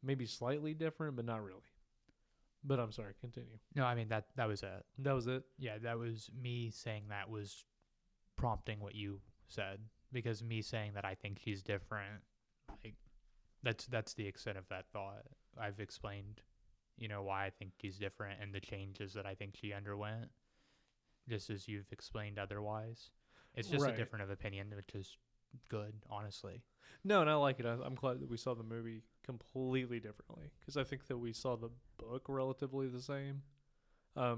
Maybe slightly different, but not really. But I'm sorry, continue. No, I mean, that was it. That was it? Yeah, that was me saying that was prompting what you said, because me saying that I think she's different, like, that's the extent of that thought. I've explained, why I think she's different and the changes that I think she underwent, just as you've explained otherwise. It's just a difference of opinion, which is good, honestly. No, and I like it. I'm glad that we saw the movie completely differently, because I think that we saw the book relatively the same.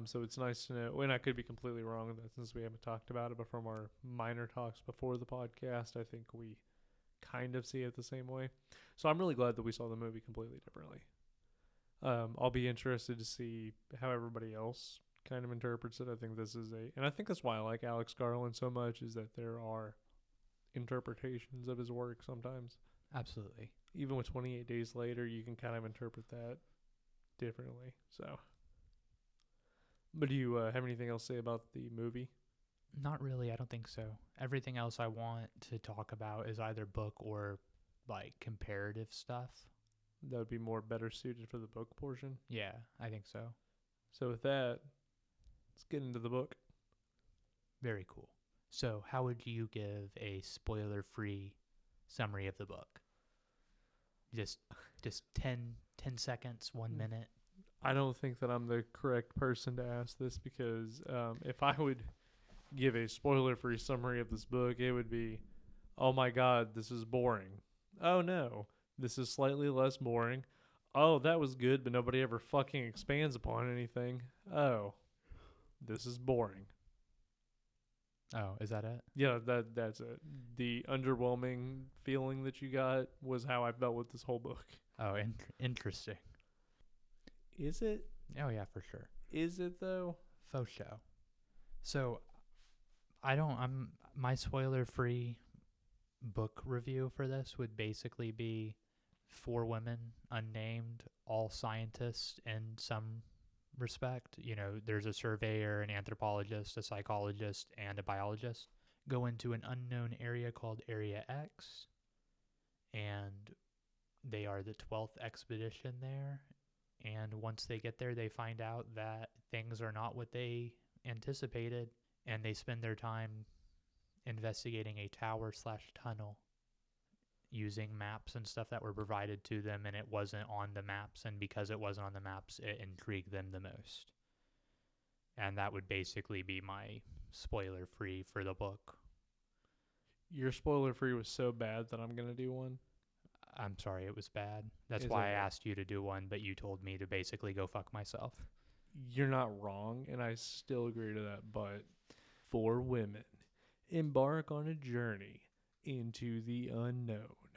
So it's nice to know, and I could be completely wrong with that since we haven't talked about it, but from our minor talks before the podcast, I think we kind of see it the same way. So I'm really glad that we saw the movie completely differently. I'll be interested to see how everybody else kind of interprets it. I think and I think that's why I like Alex Garland so much, is that there are interpretations of his work sometimes. Absolutely. Even with 28 Days Later, you can kind of interpret that differently. So, but do you have anything else to say about the movie? Not really. I don't think so. Everything else I want to talk about is either book or like comparative stuff. That would be better suited for the book portion. Yeah, I think so. So with that, let's get into the book. Very cool. So how would you give a spoiler-free summary of the book? Just 10 seconds, 1 minute. I don't think that I'm the correct person to ask this, because if I would give a spoiler-free summary of this book, it would be, oh my god, this is boring. Oh no, this is slightly less boring. Oh, that was good, but nobody ever fucking expands upon anything. Oh, this is boring. Oh, is that it? Yeah, that's it. The underwhelming feeling that you got was how I felt with this whole book. Oh, interesting. Is it? Oh, yeah, for sure. Is it, though? Faux show. So, my spoiler-free book review for this would basically be 4 women, unnamed, all scientists in some respect. There's a surveyor, an anthropologist, a psychologist, and a biologist. Go into an unknown area called Area X, and they are the 12th expedition there. And once they get there, they find out that things are not what they anticipated, and they spend their time investigating a tower/tunnel using maps and stuff that were provided to them, and it wasn't on the maps, and because it wasn't on the maps, it intrigued them the most. And that would basically be my spoiler-free for the book. Your spoiler-free was so bad that I'm going to do one? I'm sorry, it was bad. That's why I asked you to do one, but you told me to basically go fuck myself. You're not wrong, and I still agree to that, but 4 women embark on a journey into the unknown,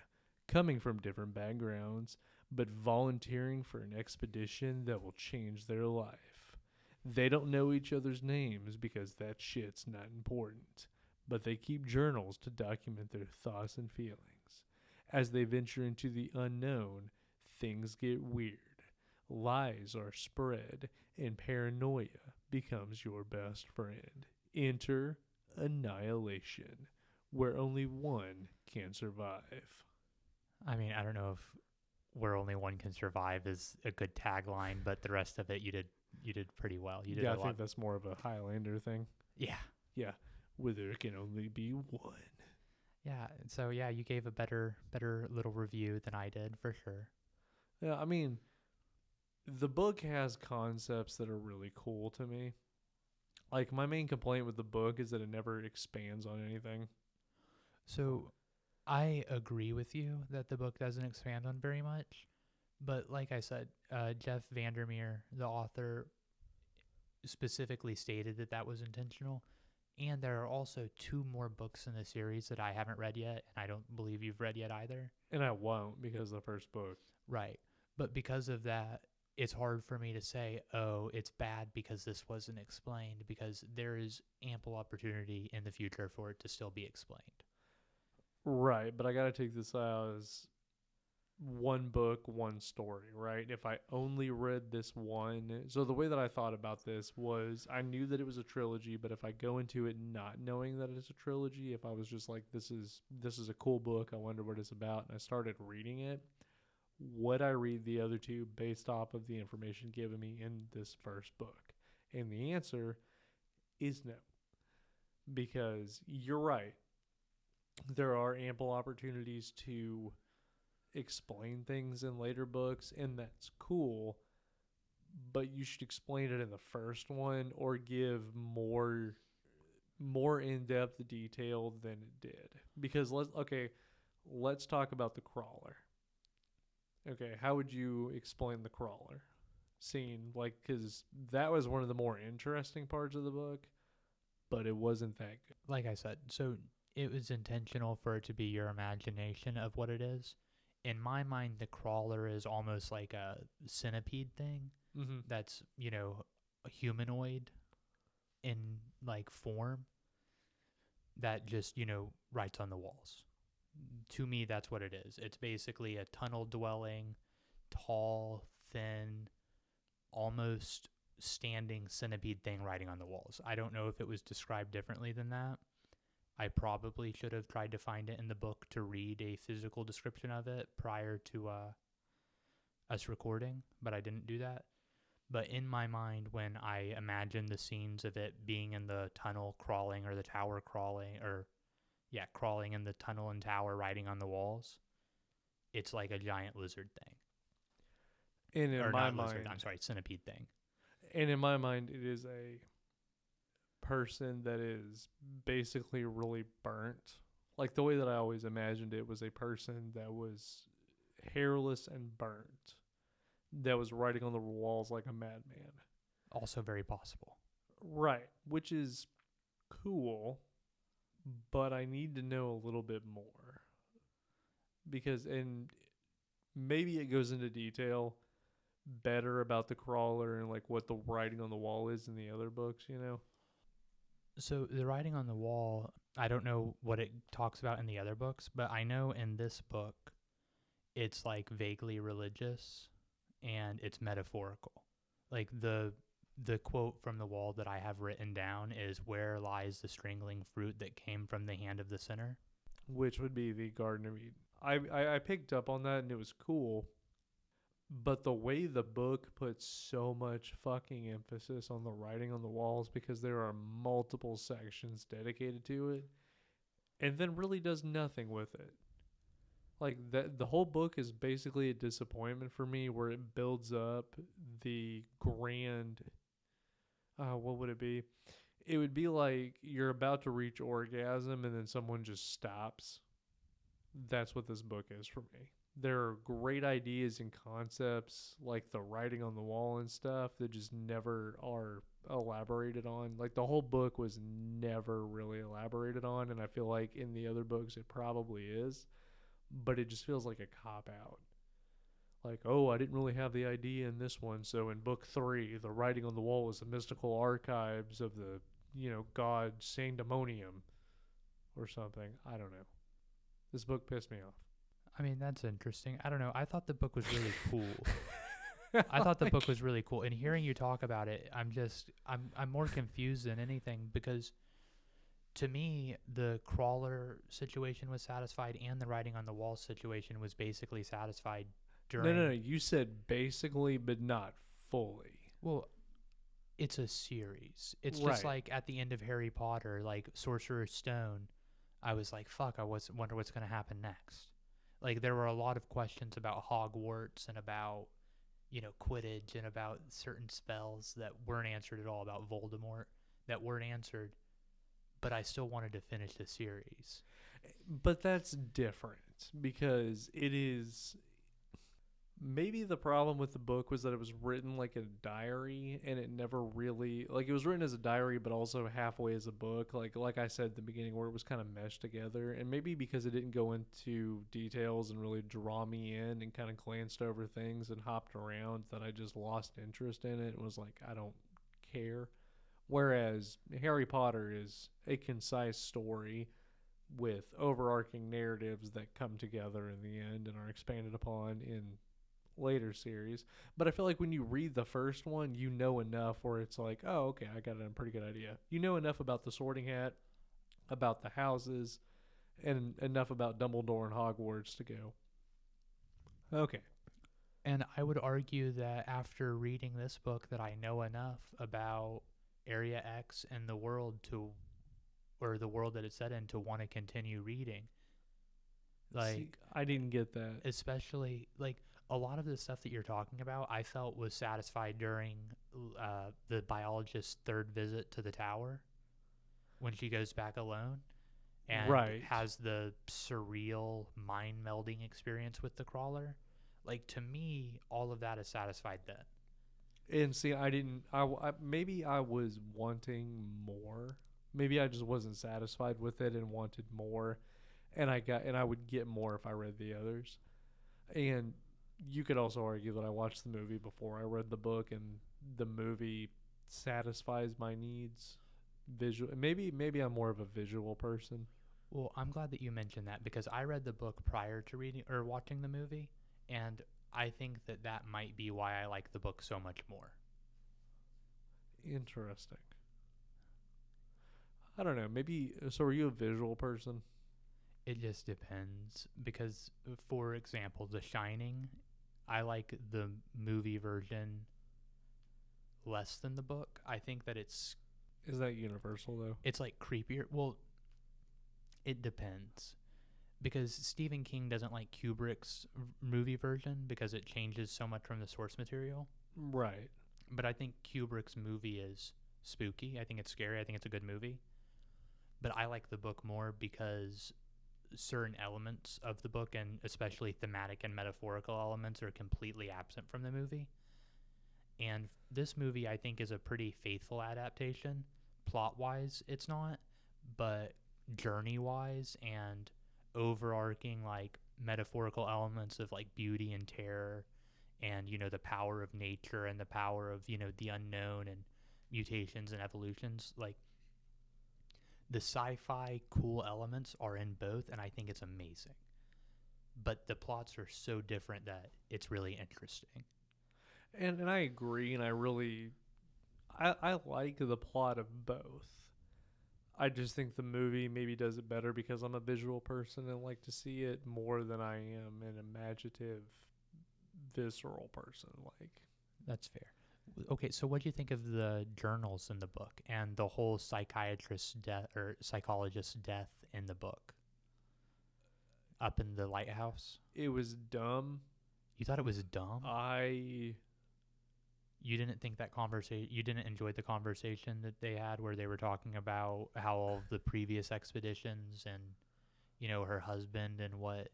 coming from different backgrounds, but volunteering for an expedition that will change their life. They don't know each other's names because that shit's not important, but they keep journals to document their thoughts and feelings. As they venture into the unknown, things get weird. Lies are spread, and paranoia becomes your best friend. Enter Annihilation, where only one can survive. I mean, I don't know if "where only one can survive" is a good tagline, but the rest of it you did pretty well. You did I think that's more of a Highlander thing. Yeah. Yeah, where there can only be one. Yeah, so yeah, you gave a better little review than I did, for sure. Yeah, I mean, the book has concepts that are really cool to me. Like, my main complaint with the book is that it never expands on anything. So I agree with you that the book doesn't expand on very much. But like I said, Jeff VanderMeer, the author, specifically stated that that was intentional. And there are also 2 more books in the series that I haven't read yet, and I don't believe you've read yet either. And I won't because of the first book. Right. But because of that, it's hard for me to say, oh, it's bad because this wasn't explained, because there is ample opportunity in the future for it to still be explained. Right, but I got to take this as one book, one story, right? If I only read this one. So the way that I thought about this was I knew that it was a trilogy, but if I go into it not knowing that it's a trilogy, if I was just like, this is a cool book, I wonder what it's about, and I started reading it, would I read the other 2 based off of the information given me in this first book? And the answer is no. Because you're right. There are ample opportunities to explain things in later books, and that's cool, but you should explain it in the first one or give more in-depth detail than it did. Because let's talk about the crawler. Okay, how would you explain the crawler scene? Like, because that was one of the more interesting parts of the book, but it wasn't that good. Like I said, so it was intentional for it to be your imagination of what it is. In my mind, the crawler is almost like a centipede thing that's, a humanoid in like form that just, writes on the walls. To me, that's what it is. It's basically a tunnel dwelling, tall, thin, almost standing centipede thing writing on the walls. I don't know if it was described differently than that. I probably should have tried to find it in the book to read a physical description of it prior to us recording, but I didn't do that. But in my mind, when I imagine the scenes of it being in the tunnel crawling or the tower crawling, crawling in the tunnel and tower writing on the walls, it's like a giant lizard thing. And in my mind, centipede thing. And in my mind, it is a person that is basically really burnt. Like, the way that I always imagined it was a person that was hairless and burnt, that was writing on the walls like a madman. Also very possible. Right, which is cool, but I need to know a little bit more. Because, and maybe it goes into detail better about the crawler and like what the writing on the wall is in the other books, So the writing on the wall, I don't know what it talks about in the other books, but I know in this book, it's like vaguely religious and it's metaphorical. Like the quote from the wall that I have written down is, "Where lies the strangling fruit that came from the hand of the sinner?" Which would be the Garden of Eden. I picked up on that and it was cool. But the way the book puts so much fucking emphasis on the writing on the walls, because there are multiple sections dedicated to it, and then really does nothing with it. Like, the whole book is basically a disappointment for me, where it builds up the grand, what would it be? It would be like you're about to reach orgasm and then someone just stops. That's what this book is for me. There are great ideas and concepts, like the writing on the wall and stuff, that just never are elaborated on. Like, the whole book was never really elaborated on, and I feel like in the other books it probably is, but it just feels like a cop-out. Like, oh, I didn't really have the idea in this one, so in book 3, the writing on the wall is the mystical archives of the, god Sandemonium or something. I don't know. This book pissed me off. I mean, that's interesting. I don't know. I thought the book was really cool. I thought the book was really cool. And hearing you talk about it, I'm more confused than anything, because to me, the crawler situation was satisfied and the writing on the wall situation was basically satisfied during... No. You said basically, but not fully. Well, it's a series. It's just like at the end of Harry Potter, like Sorcerer's Stone, I was like, fuck, wonder what's going to happen next. Like, there were a lot of questions about Hogwarts and about, Quidditch and about certain spells that weren't answered at all about Voldemort. that weren't answered, but I still wanted to finish the series. But that's different because it is. Maybe the problem with the book was that it was written like a diary, and it never really like it was written as a diary, but also halfway as a book. Like I said at the beginning, where it was kind of meshed together, and maybe because it didn't go into details and really draw me in, and kind of glanced over things and hopped around, that I just lost interest in it and was like, I don't care. Whereas Harry Potter is a concise story with overarching narratives that come together in the end and are expanded upon in later series. But I feel like when you read the first one, you know enough where it's like, oh, okay, I got a pretty good idea. You know enough about the Sorting Hat, about the houses, and enough about Dumbledore and Hogwarts to go, okay. And I would argue that after reading this book that I know enough about Area X and the world or the world that it's set in, to want to continue reading. Like, see, I didn't get that. Especially, like, a lot of the stuff that you're talking about, I felt was satisfied during the biologist's third visit to the tower when she goes back alone and has the surreal mind-melding experience with the crawler. Like, to me, all of that is satisfied then. And see, maybe I was wanting more. Maybe I just wasn't satisfied with it and wanted more. And I would get more if I read the others. And you could also argue that I watched the movie before I read the book, and the movie satisfies my needs visual. Maybe I'm more of a visual person. Well, I'm glad that you mentioned that, because I read the book prior to reading or watching the movie, and I think that might be why I like the book so much more. Interesting. I don't know. Maybe. So, are you a visual person? It just depends, because, for example, The Shining, I like the movie version less than the book. I think that it's... Is that universal, though? It's, like, creepier. Well, it depends. Because Stephen King doesn't like Kubrick's movie version because it changes so much from the source material. Right. But I think Kubrick's movie is spooky. I think it's scary. I think it's a good movie. But I like the book more because certain elements of the book, and especially thematic and metaphorical elements, are completely absent from the movie. And this movie, I think, is a pretty faithful adaptation. Plot-wise, it's not, but journey-wise and overarching, like, metaphorical elements of, like, beauty and terror and, you know, the power of nature and the power of, you know, the unknown and mutations and evolutions, like, the sci-fi cool elements are in both, and I think it's amazing. But the plots are so different that it's really interesting. And I agree, and I like the plot of both. I just think the movie maybe does it better because I'm a visual person and like to see it more than I am an imaginative, visceral person. Like, that's fair. Okay, so what do you think of the journals in the book and the whole psychiatrist's death or psychologist's death in the book? Up in the lighthouse? It was dumb. You thought it was dumb? You didn't think that conversation, you didn't enjoy the conversation that they had where they were talking about how all of the previous expeditions and, you know, her husband and what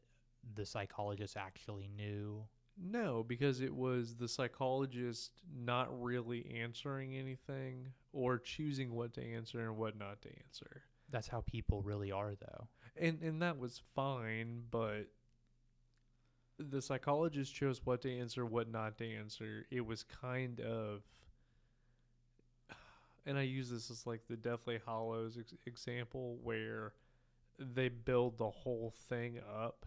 the psychologist actually knew? No, because it was the psychologist not really answering anything or choosing what to answer and what not to answer. That's how people really are, though. And that was fine, but the psychologist chose what to answer, what not to answer. It was kind of, and I use this as like the Deathly Hallows example, where they build the whole thing up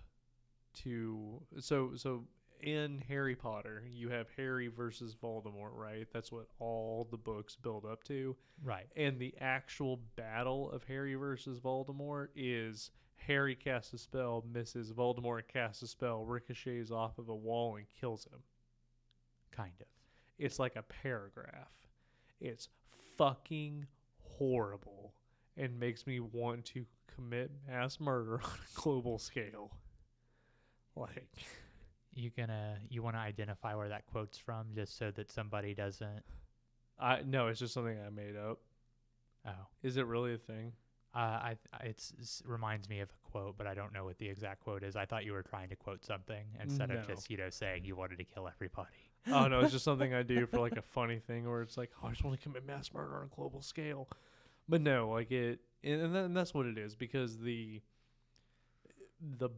to so in Harry Potter, you have Harry versus Voldemort, right? That's what all the books build up to. Right. And the actual battle of Harry versus Voldemort is Harry casts a spell, misses, Voldemort casts a spell, ricochets off of a wall and kills him. Kind of. It's like a paragraph. It's fucking horrible and makes me want to commit mass murder on a global scale. Like... You want to identify where that quote's from just so that somebody doesn't... No, it's just something I made up. Oh. Is it really a thing? It reminds me of a quote, but I don't know what the exact quote is. I thought you were trying to quote something instead No. of just, saying you wanted to kill everybody. Oh no, it's just something I do for like a funny thing where it's like, oh, I just want to commit mass murder on a global scale. But no, like and that's what it is, because the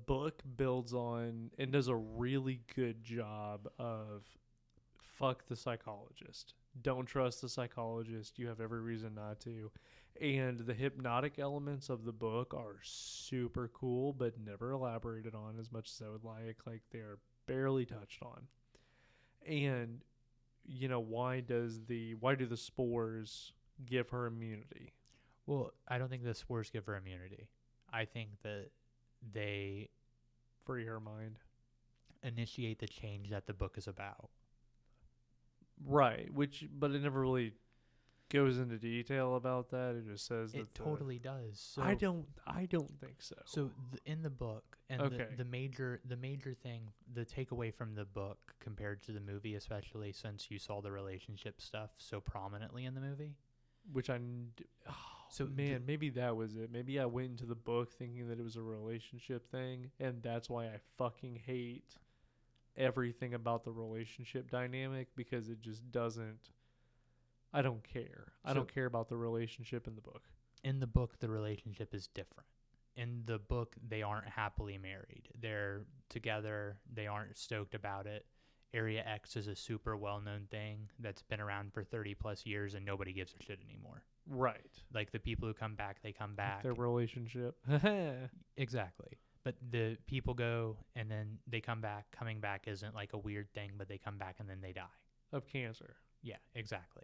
book builds on and does a really good job of fuck the psychologist. Don't trust the psychologist. You have every reason not to. And the hypnotic elements of the book are super cool, but never elaborated on as much as I would like. Like, they're barely touched on. And why do the spores give her immunity? Well, I don't think the spores give her immunity. I think that they Free her mind. initiate the change that the book is about. Right, but it never really goes into detail about that. It just says It that totally does. So, I don't think so. So in the book, and Okay. the major thing, the takeaway from the book compared to the movie, especially since you saw the relationship stuff so prominently in the movie. So man, maybe that was it. Maybe I went into the book thinking that it was a relationship thing, and that's why I fucking hate everything about the relationship dynamic, because it just doesn't. I don't care. I don't care about the relationship in the book. In the book, the relationship is different. In the book, they aren't happily married. They're together. They aren't stoked about it. Area X is a super well-known thing that's been around for 30 plus years, and nobody gives a shit anymore. Right. Like, the people who come back, they come back. Their relationship. Exactly. But the people go, and then they come back. Coming back isn't like a weird thing, but they come back and then they die. Of cancer. Yeah, exactly.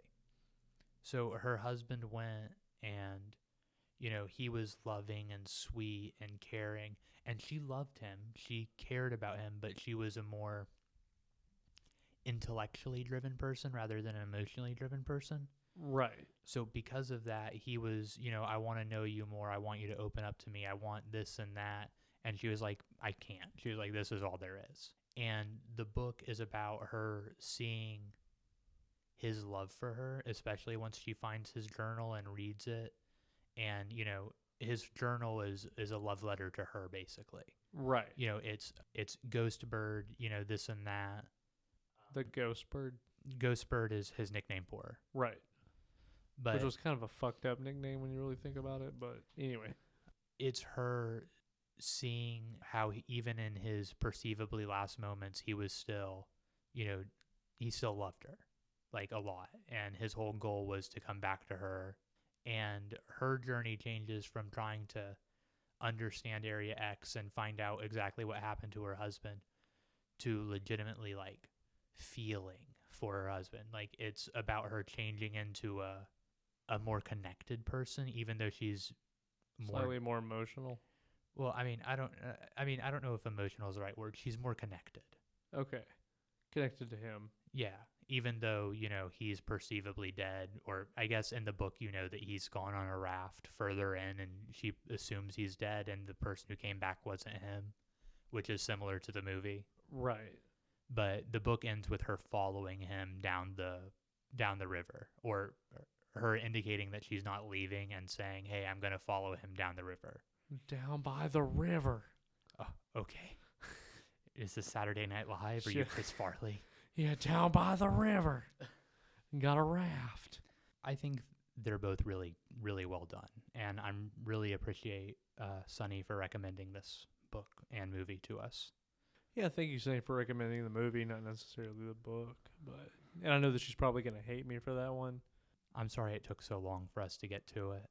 So her husband went, and, he was loving and sweet and caring, and she loved him. She cared about him, but she was a more intellectually driven person rather than an emotionally driven person. Right. So because of that, he was, I want to know you more. I want you to open up to me. I want this and that. And she was like, I can't. She was like, this is all there is. And the book is about her seeing his love for her, especially once she finds his journal and reads it. And, his journal is a love letter to her, basically. Right. It's Ghost Bird, this and that. The Ghost Bird? Ghost Bird is his nickname for her. Right. But which was kind of a fucked up nickname when you really think about it. But anyway. It's her seeing how even in his perceivably last moments, he was still, he still loved her, like, a lot. And his whole goal was to come back to her. And her journey changes from trying to understand Area X and find out exactly what happened to her husband to legitimately, like, feeling for her husband. Like, it's about her changing into a more connected person, even though she's slightly more emotional. Well, I don't know if emotional is the right word. She's more connected. Okay. Connected to him. Yeah. Even though, he's perceivably dead, or I guess in the book, that he's gone on a raft further in, and she assumes he's dead, and the person who came back wasn't him, which is similar to the movie. Right. But the book ends with her following him down the river, or her indicating that she's not leaving and saying, hey, I'm going to follow him down the river. Down by the river. Oh, okay. Is this Saturday Night Live? Or you Chris Farley? Yeah, down by the river. Got a raft. I think they're both really, really well done. And I really appreciate Sunny for recommending this book and movie to us. Yeah, thank you, Sunny, for recommending the movie, not necessarily the book. And I know that she's probably going to hate me for that one. I'm sorry it took so long for us to get to it.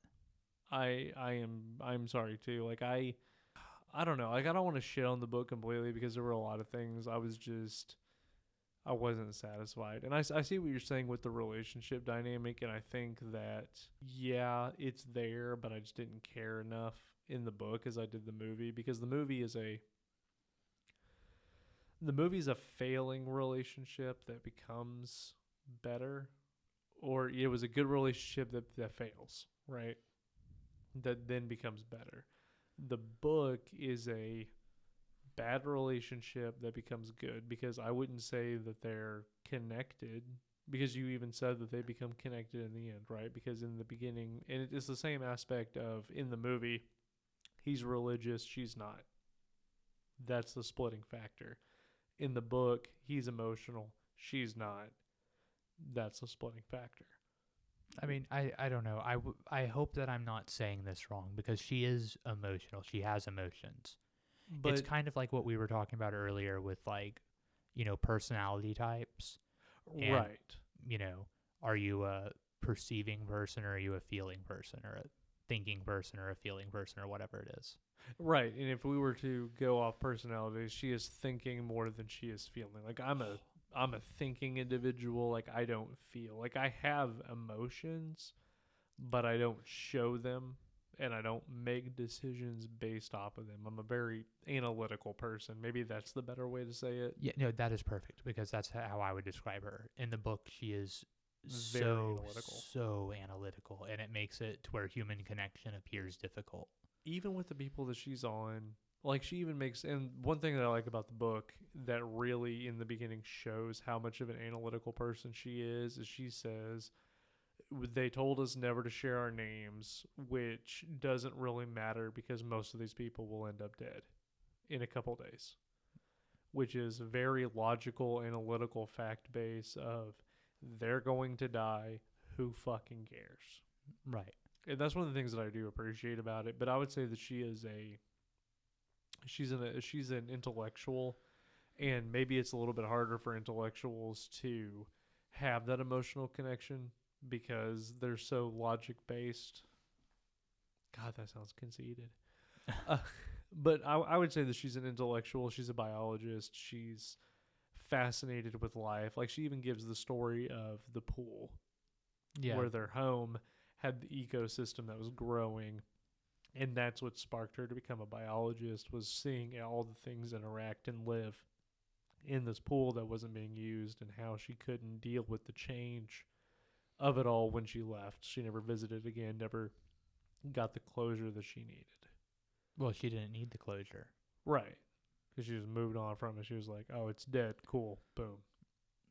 I'm sorry too. Like, I don't know. Like, I don't want to shit on the book completely, because there were a lot of things I wasn't satisfied. And I see what you're saying with the relationship dynamic, and I think that, yeah, it's there, but I just didn't care enough in the book as I did the movie, because the movie is a failing relationship that becomes better, or it was a good relationship that fails, right? That then becomes better. The book is a bad relationship that becomes good, because I wouldn't say that they're connected because you even said that they become connected in the end, right? Because in the beginning, and it is the same aspect of in the movie, he's religious, she's not. That's the splitting factor. In the book, he's emotional, she's not. That's the splitting factor. I mean, I don't know. I hope that I'm not saying this wrong because she is emotional. She has emotions. But It's kind of like what we were talking about earlier with like, personality types. And, right. Are you a perceiving person or are you a feeling person or a thinking person or a feeling person or whatever it is? Right. And if we were to go off personalities, she is thinking more than she is feeling. Like I'm a thinking individual. Like I don't feel. Like I have emotions, but I don't show them and I don't make decisions based off of them. I'm a very analytical person. Maybe that's the better way to say it. Yeah, no, that is perfect because that's how I would describe her. In the book, she is Very so analytical. so analytical, and it makes it to where human connection appears difficult. Even with the people that she's on, like she even makes, and one thing that I like about the book that really in the beginning shows how much of an analytical person she is she says, they told us never to share our names, which doesn't really matter because most of these people will end up dead in a couple days, which is a very logical, analytical fact base of they're going to die. Who fucking cares? Right. And that's one of the things that I do appreciate about it. But I would say that she's an intellectual, and maybe it's a little bit harder for intellectuals to have that emotional connection because they're so logic based. God, that sounds conceited. But I would say that she's an intellectual. She's a biologist. She's fascinated with life. Like she even gives the story of the pool, where their home had the ecosystem that was growing, and that's what sparked her to become a biologist, was seeing all the things interact and live in this pool that wasn't being used, and how she couldn't deal with the change of it all when she left. She never visited again, never got the closure that she needed. Well, she didn't need the closure. Right. Because she just moved on from it. She was like, oh, it's dead. Cool. Boom.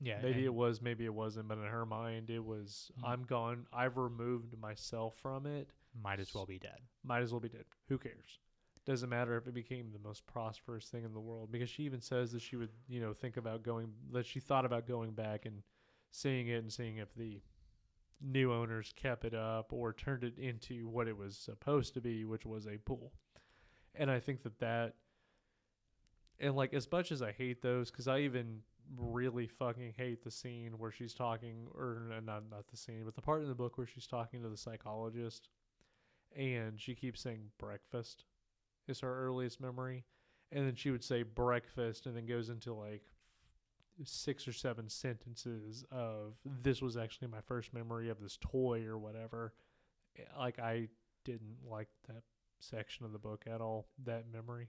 Yeah. Maybe it was, maybe it wasn't, but in her mind, it was, I'm gone. I've removed myself from it. Might as well be dead. Might as well be dead. Who cares? Doesn't matter if it became the most prosperous thing in the world, because she even says that she would, think about that she thought about going back and seeing it and seeing if the new owners kept it up or turned it into what it was supposed to be, which was a pool. And I think that, and like as much as I hate those, because I even really fucking hate the scene where she's talking, or not the scene, but the part in the book where she's talking to the psychologist, and she keeps saying breakfast is her earliest memory, and then she would say breakfast, and then goes into like 6 or 7 sentences of this was actually my first memory of this toy or whatever. Like I didn't like that section of the book at all, that memory.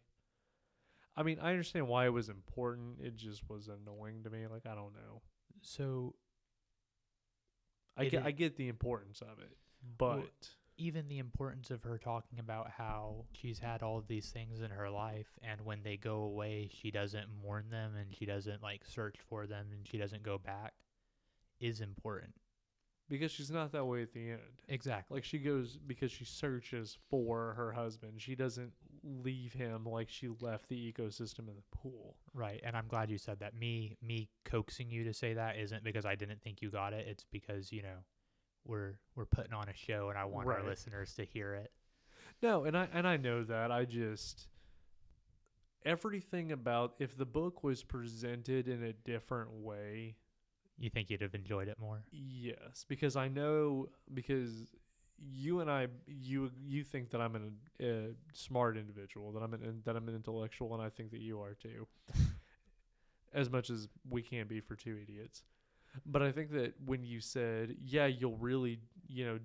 I mean, I understand why it was important. It just was annoying to me. Like, I don't know. So I get the importance of it, but even the importance of her talking about how she's had all of these things in her life, and when they go away, she doesn't mourn them, and she doesn't like search for them, and she doesn't go back, is important. Because she's not that way at the end. Exactly. Like she goes because she searches for her husband. She doesn't leave him like she left the ecosystem in the pool. Right. And I'm glad you said that. Me coaxing you to say that isn't because I didn't think you got it. It's because, we're putting on a show and I want our listeners to hear it. No, and I know that. I just everything about if the book was presented in a different way, you think you'd have enjoyed it more? Yes, because I know, because you and I, you think that I'm a smart individual, that I'm an intellectual, and I think that you are too. As much as we can be for two idiots. But I think that when you said, yeah, you'll really,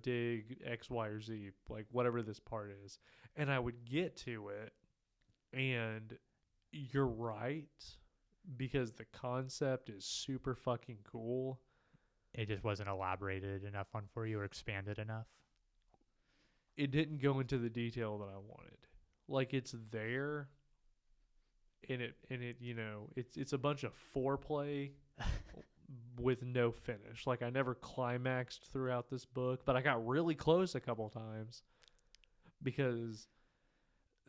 dig X, Y, or Z, like whatever this part is, and I would get to it, and you're right, because the concept is super fucking cool. It just wasn't elaborated enough on for you or expanded enough. It didn't go into the detail that I wanted. Like it's there, and it it's a bunch of foreplay, with no finish. Like I never climaxed throughout this book, but I got really close a couple times because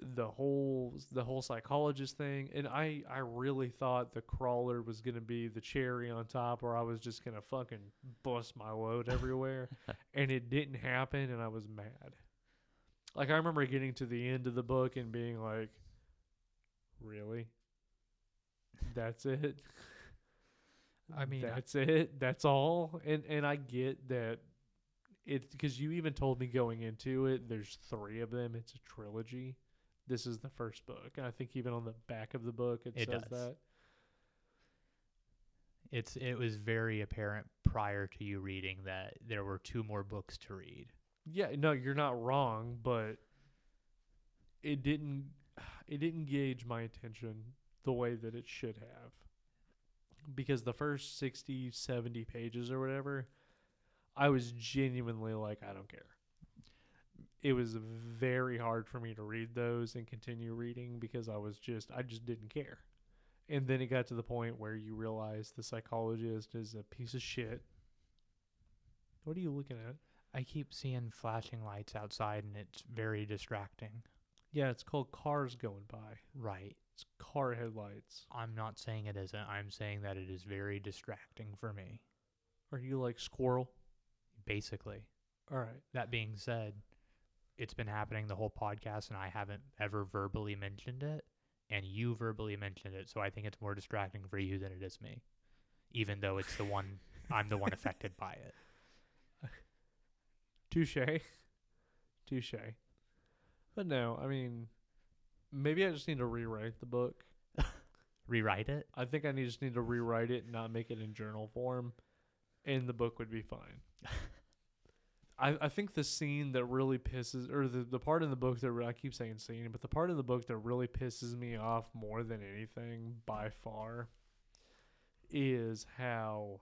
the whole psychologist thing, and I really thought the crawler was going to be the cherry on top, or I was just going to fucking bust my load everywhere, and it didn't happen, and I was mad. Like I remember getting to the end of the book and being like, really? That's it? I mean, that's it? That's all? And I get that it's because you even told me going into it, there's 3 of them. It's a trilogy. This is the first book. And I think even on the back of the book, it says does. that. It was very apparent prior to you reading that there were 2 more books to read. Yeah, no, you're not wrong, but it didn't gauge my attention the way that it should have. Because the first 60, 70 pages or whatever, I was genuinely like, I don't care. It was very hard for me to read those and continue reading because I just didn't care. And then it got to the point where you realize the psychologist is a piece of shit. What are you looking at? I keep seeing flashing lights outside, and it's very distracting. Yeah, it's called cars going by. Right. It's car headlights. I'm not saying it isn't. I'm saying that it is very distracting for me. Are you like Squirrel? Basically. All right. That being said, it's been happening the whole podcast, and I haven't ever verbally mentioned it, and you verbally mentioned it, so I think it's more distracting for you than it is me, even though it's I'm the one affected by it. Touche. But no, I mean, maybe I just need to rewrite the book. Rewrite it? I think I just need to rewrite it and not make it in journal form, and the book would be fine. I think the scene that really pisses, or the part in the book that I keep saying scene, but the part in the book that really pisses me off more than anything by far is how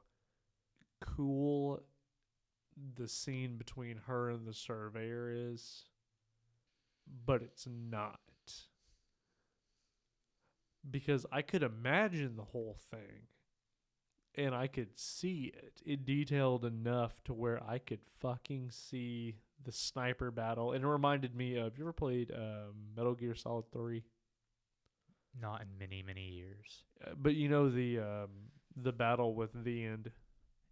cool the scene between her and the surveyor is, but it's not. Because I could imagine the whole thing, and I could see it. It detailed enough to where I could fucking see the sniper battle. And it reminded me of, you ever played Metal Gear Solid 3? Not in many, many years. But you know the battle with the end?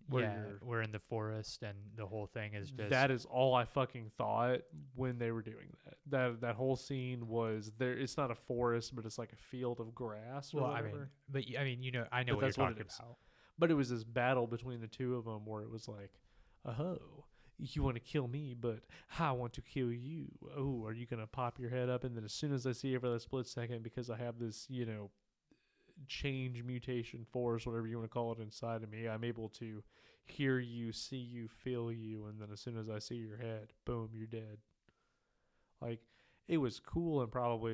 We're in the forest, and the whole thing is just... That is all I fucking thought when they were doing that. That whole scene was there. It's not a forest, but it's like a field of grass or whatever. I know what you're talking about. But it was this battle between the 2 of them where it was like, oh, you want to kill me, but I want to kill you. Oh, are you going to pop your head up? And then as soon as I see it for that split second, because I have this, change mutation force, whatever you want to call it, inside of me, I'm able to hear you, see you, feel you. And then as soon as I see your head, boom, you're dead. Like, it was cool, and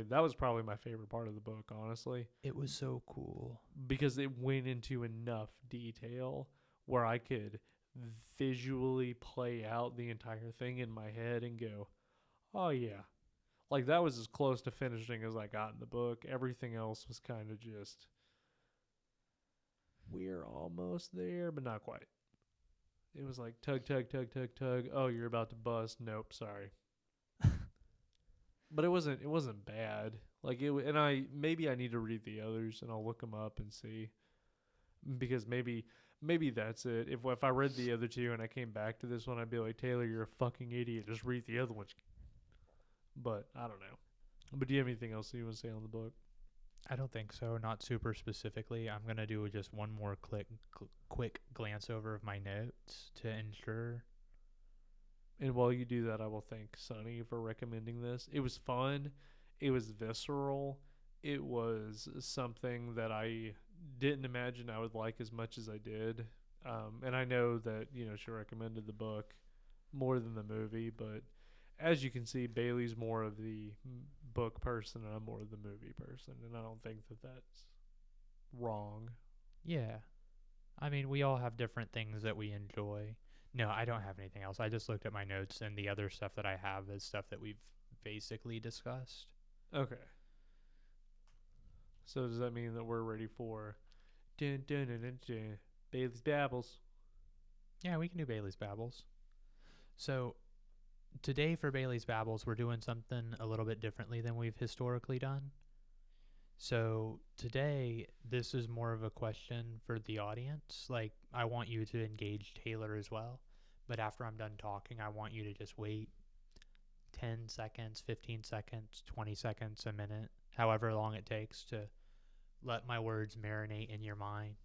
that was probably my favorite part of the book, honestly. It was so cool. Because it went into enough detail where I could visually play out the entire thing in my head and go, oh yeah. Like, that was as close to finishing as I got in the book. Everything else was kind of just, we're almost there, but not quite. It was like tug, tug, tug, tug, tug. Oh, you're about to bust. Nope, sorry. But it wasn't bad. Like maybe I need to read the others, and I'll look them up and see, because maybe that's it. If I read the other 2 and I came back to this one, I'd be like, Taylor, you're a fucking idiot. Just read the other ones. But I don't know. But do you have anything else you want to say on the book? I don't think so. Not super specifically. I'm gonna do just one more quick glance over of my notes to ensure. And while you do that, I will thank Sonny for recommending this. It was fun. It was visceral. It was something that I didn't imagine I would like as much as I did. And I know that, she recommended the book more than the movie. But as you can see, Bailey's more of the book person, and I'm more of the movie person. And I don't think that that's wrong. Yeah. I mean, we all have different things that we enjoy. No, I don't have anything else. I just looked at my notes, and the other stuff that I have is stuff that we've basically discussed. Okay. So does that mean that we're ready for dun, dun, dun, dun, dun, Bailey's Babbles. Yeah, we can do Bailey's Babbles. So today for Bailey's Babbles, we're doing something a little bit differently than we've historically done. So today, this is more of a question for the audience. Like, I want you to engage Taylor as well. But after I'm done talking, I want you to just wait 10 seconds, 15 seconds, 20 seconds, a minute, however long it takes to let my words marinate in your mind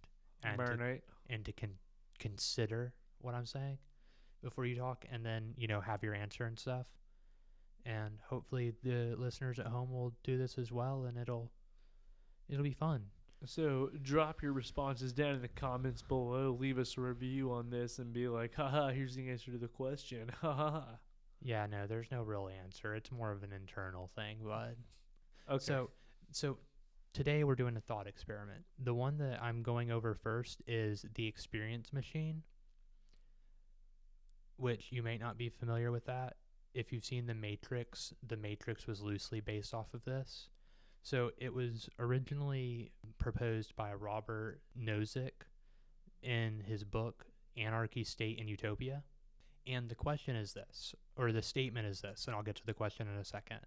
and Marinate. to consider what I'm saying before you talk, and then, have your answer and stuff. And hopefully the listeners at home will do this as well, and it'll be fun. So drop your responses down in the comments below. Leave us a review on this and be like, haha, here's the answer to the question. Haha. Yeah, no, there's no real answer. It's more of an internal thing, bud. Okay. So today we're doing a thought experiment. The one that I'm going over first is the experience machine, which you may not be familiar with that. If you've seen The Matrix was loosely based off of this. So it was originally proposed by Robert Nozick in his book, Anarchy, State, and Utopia. And the question is this, or the statement is this, and I'll get to the question in a second.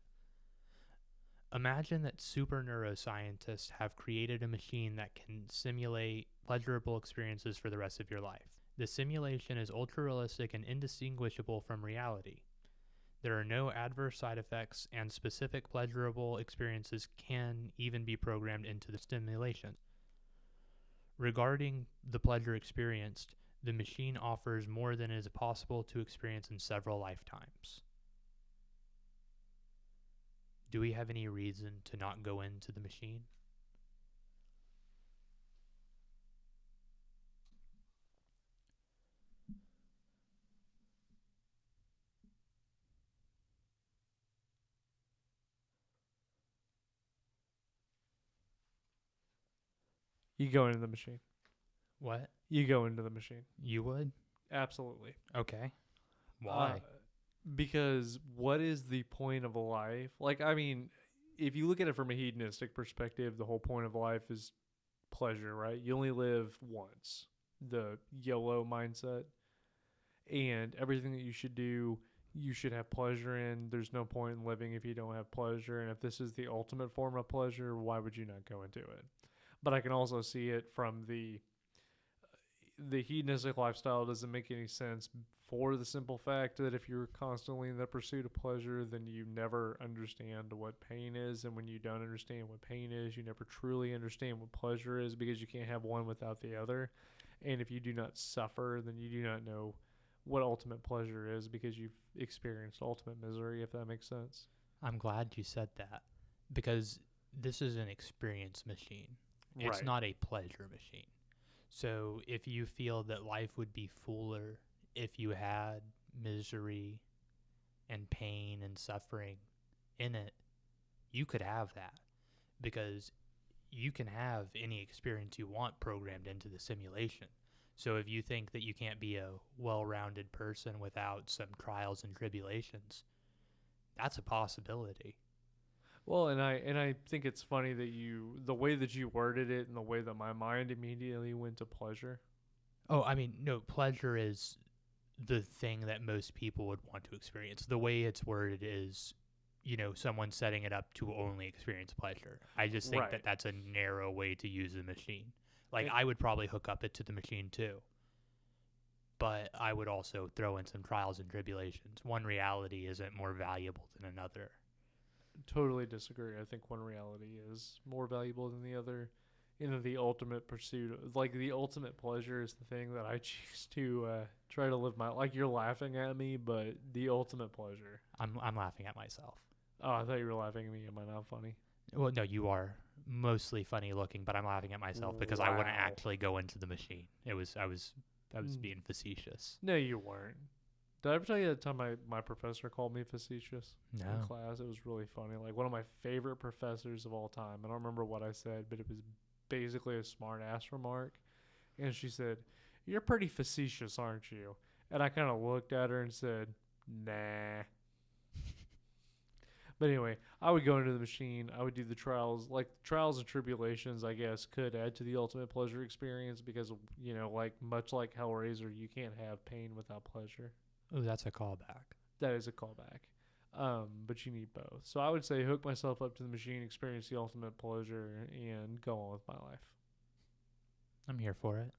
Imagine that super neuroscientists have created a machine that can simulate pleasurable experiences for the rest of your life. The simulation is ultra-realistic and indistinguishable from reality. There are no adverse side effects, and specific pleasurable experiences can even be programmed into the stimulation. Regarding the pleasure experienced, the machine offers more than is possible to experience in several lifetimes. Do we have any reason to not go into the machine? You go into the machine. What? You go into the machine. You would? Absolutely. Okay. Why? Because what is the point of life? Like, I mean, if you look at it from a hedonistic perspective, the whole point of life is pleasure, right? You only live once. The YOLO mindset. And everything that you should do, you should have pleasure in. There's no point in living if you don't have pleasure. And if this is the ultimate form of pleasure, why would you not go into it? But I can also see it from the hedonistic lifestyle doesn't make any sense for the simple fact that if you're constantly in the pursuit of pleasure, then you never understand what pain is. And when you don't understand what pain is, you never truly understand what pleasure is, because you can't have one without the other. And if you do not suffer, then you do not know what ultimate pleasure is, because you've experienced ultimate misery, if that makes sense. I'm glad you said that, because this is an experience machine. It's Right. not a pleasure machine. So if you feel that life would be fuller if you had misery and pain and suffering in it, you could have that, because you can have any experience you want programmed into the simulation. So if you think that you can't be a well-rounded person without some trials and tribulations, that's a possibility. Well, and I think it's funny that the way that you worded it and the way that my mind immediately went to pleasure. Oh, I mean, no, pleasure is the thing that most people would want to experience. The way it's worded is, someone setting it up to only experience pleasure. I just think that that's a narrow way to use the machine. Like, I would probably hook up it to the machine too. But I would also throw in some trials and tribulations. One reality isn't more valuable than another. Totally disagree. I think one reality is more valuable than the other. The ultimate pursuit, like the ultimate pleasure, is the thing that I choose to try to live my. Like, you're laughing at me, but the ultimate pleasure. I'm laughing at myself. Oh, I thought you were laughing at me. Am I not funny? Well, no, you are mostly funny looking, but I'm laughing at myself because I wouldn't actually go into the machine. I was being facetious. No, you weren't. Did I ever tell you that time my professor called me facetious No. in class? It was really funny. Like, one of my favorite professors of all time. I don't remember what I said, but it was basically a smart ass remark. And she said, "You're pretty facetious, aren't you?" And I kind of looked at her and said, "Nah." But anyway, I would go into the machine. I would do the trials. Like, trials and tribulations, I guess, could add to the ultimate pleasure experience because, you know, like, much like Hellraiser, you can't have pain without pleasure. Oh, that's a callback. That is a callback. But you need both. So I would say hook myself up to the machine, experience the ultimate pleasure, and go on with my life. I'm here for it.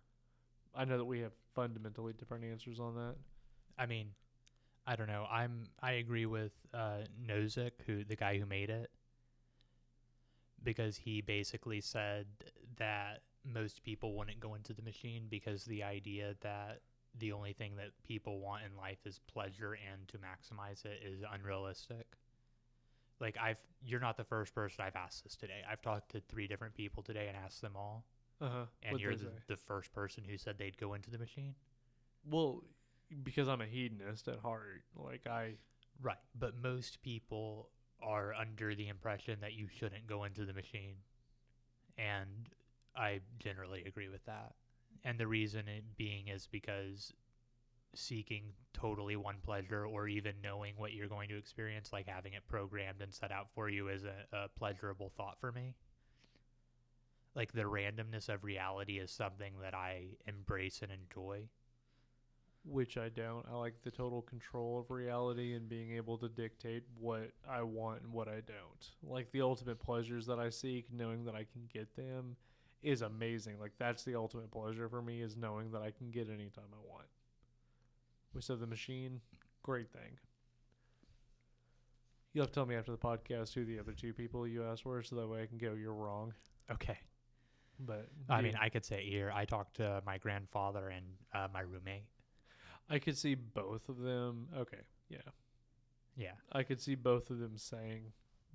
I know that we have fundamentally different answers on that. I mean, I don't know. I agree with Nozick, the guy who made it, because he basically said that most people wouldn't go into the machine because the idea that the only thing that people want in life is pleasure and to maximize it is unrealistic. Like, you're not the first person I've asked this today. I've talked to 3 different people today and asked them all. Uh-huh. And you're the first person who said they'd go into the machine? Well, because I'm a hedonist at heart. Like, Right, but most people are under the impression that you shouldn't go into the machine. And I generally agree with that. And the reason it being is because seeking totally one pleasure or even knowing what you're going to experience, like having it programmed and set out for you, is a pleasurable thought for me. Like, the randomness of reality is something that I embrace and enjoy. Which I don't. I like the total control of reality and being able to dictate what I want and what I don't. Like, the ultimate pleasures that I seek, knowing that I can get them, is amazing. Like, that's the ultimate pleasure for me, is knowing that I can get anytime I want. So the machine, great thing. You'll have to tell me after the podcast who the other 2 people you asked were, so that way I can go, you're wrong. Okay. But I mean, I could say here, I talked to my grandfather and my roommate. I could see both of them. Okay, yeah. Yeah. I could see both of them saying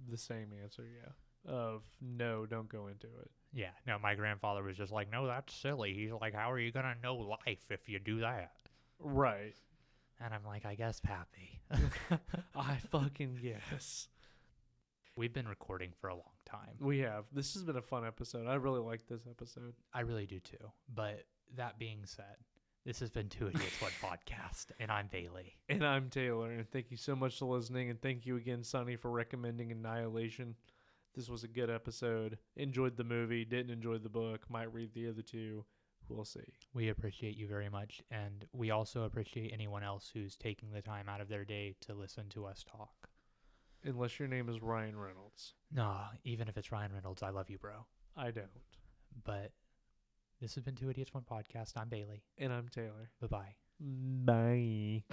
the same answer, yeah. Of, no, don't go into it. Yeah. No, my grandfather was just like, no, that's silly. He's like, how are you going to know life if you do that? Right. And I'm like, I guess, Pappy. I fucking guess. We've been recording for a long time. We have. This has been a fun episode. I really like this episode. I really do too. But that being said, this has been 2 Idiots, One Podcast, and I'm Bailey. And I'm Taylor, and thank you so much for listening, and thank you again, Sonny, for recommending Annihilation. This was a good episode. Enjoyed the movie, didn't enjoy the book, might read the other 2. We'll see. We appreciate you very much, and we also appreciate anyone else who's taking the time out of their day to listen to us talk. Unless your name is Ryan Reynolds. No, even if it's Ryan Reynolds, I love you, bro. I don't. But this has been 2 Idiots, One Podcast. I'm Bailey. And I'm Taylor. Bye-bye. Bye.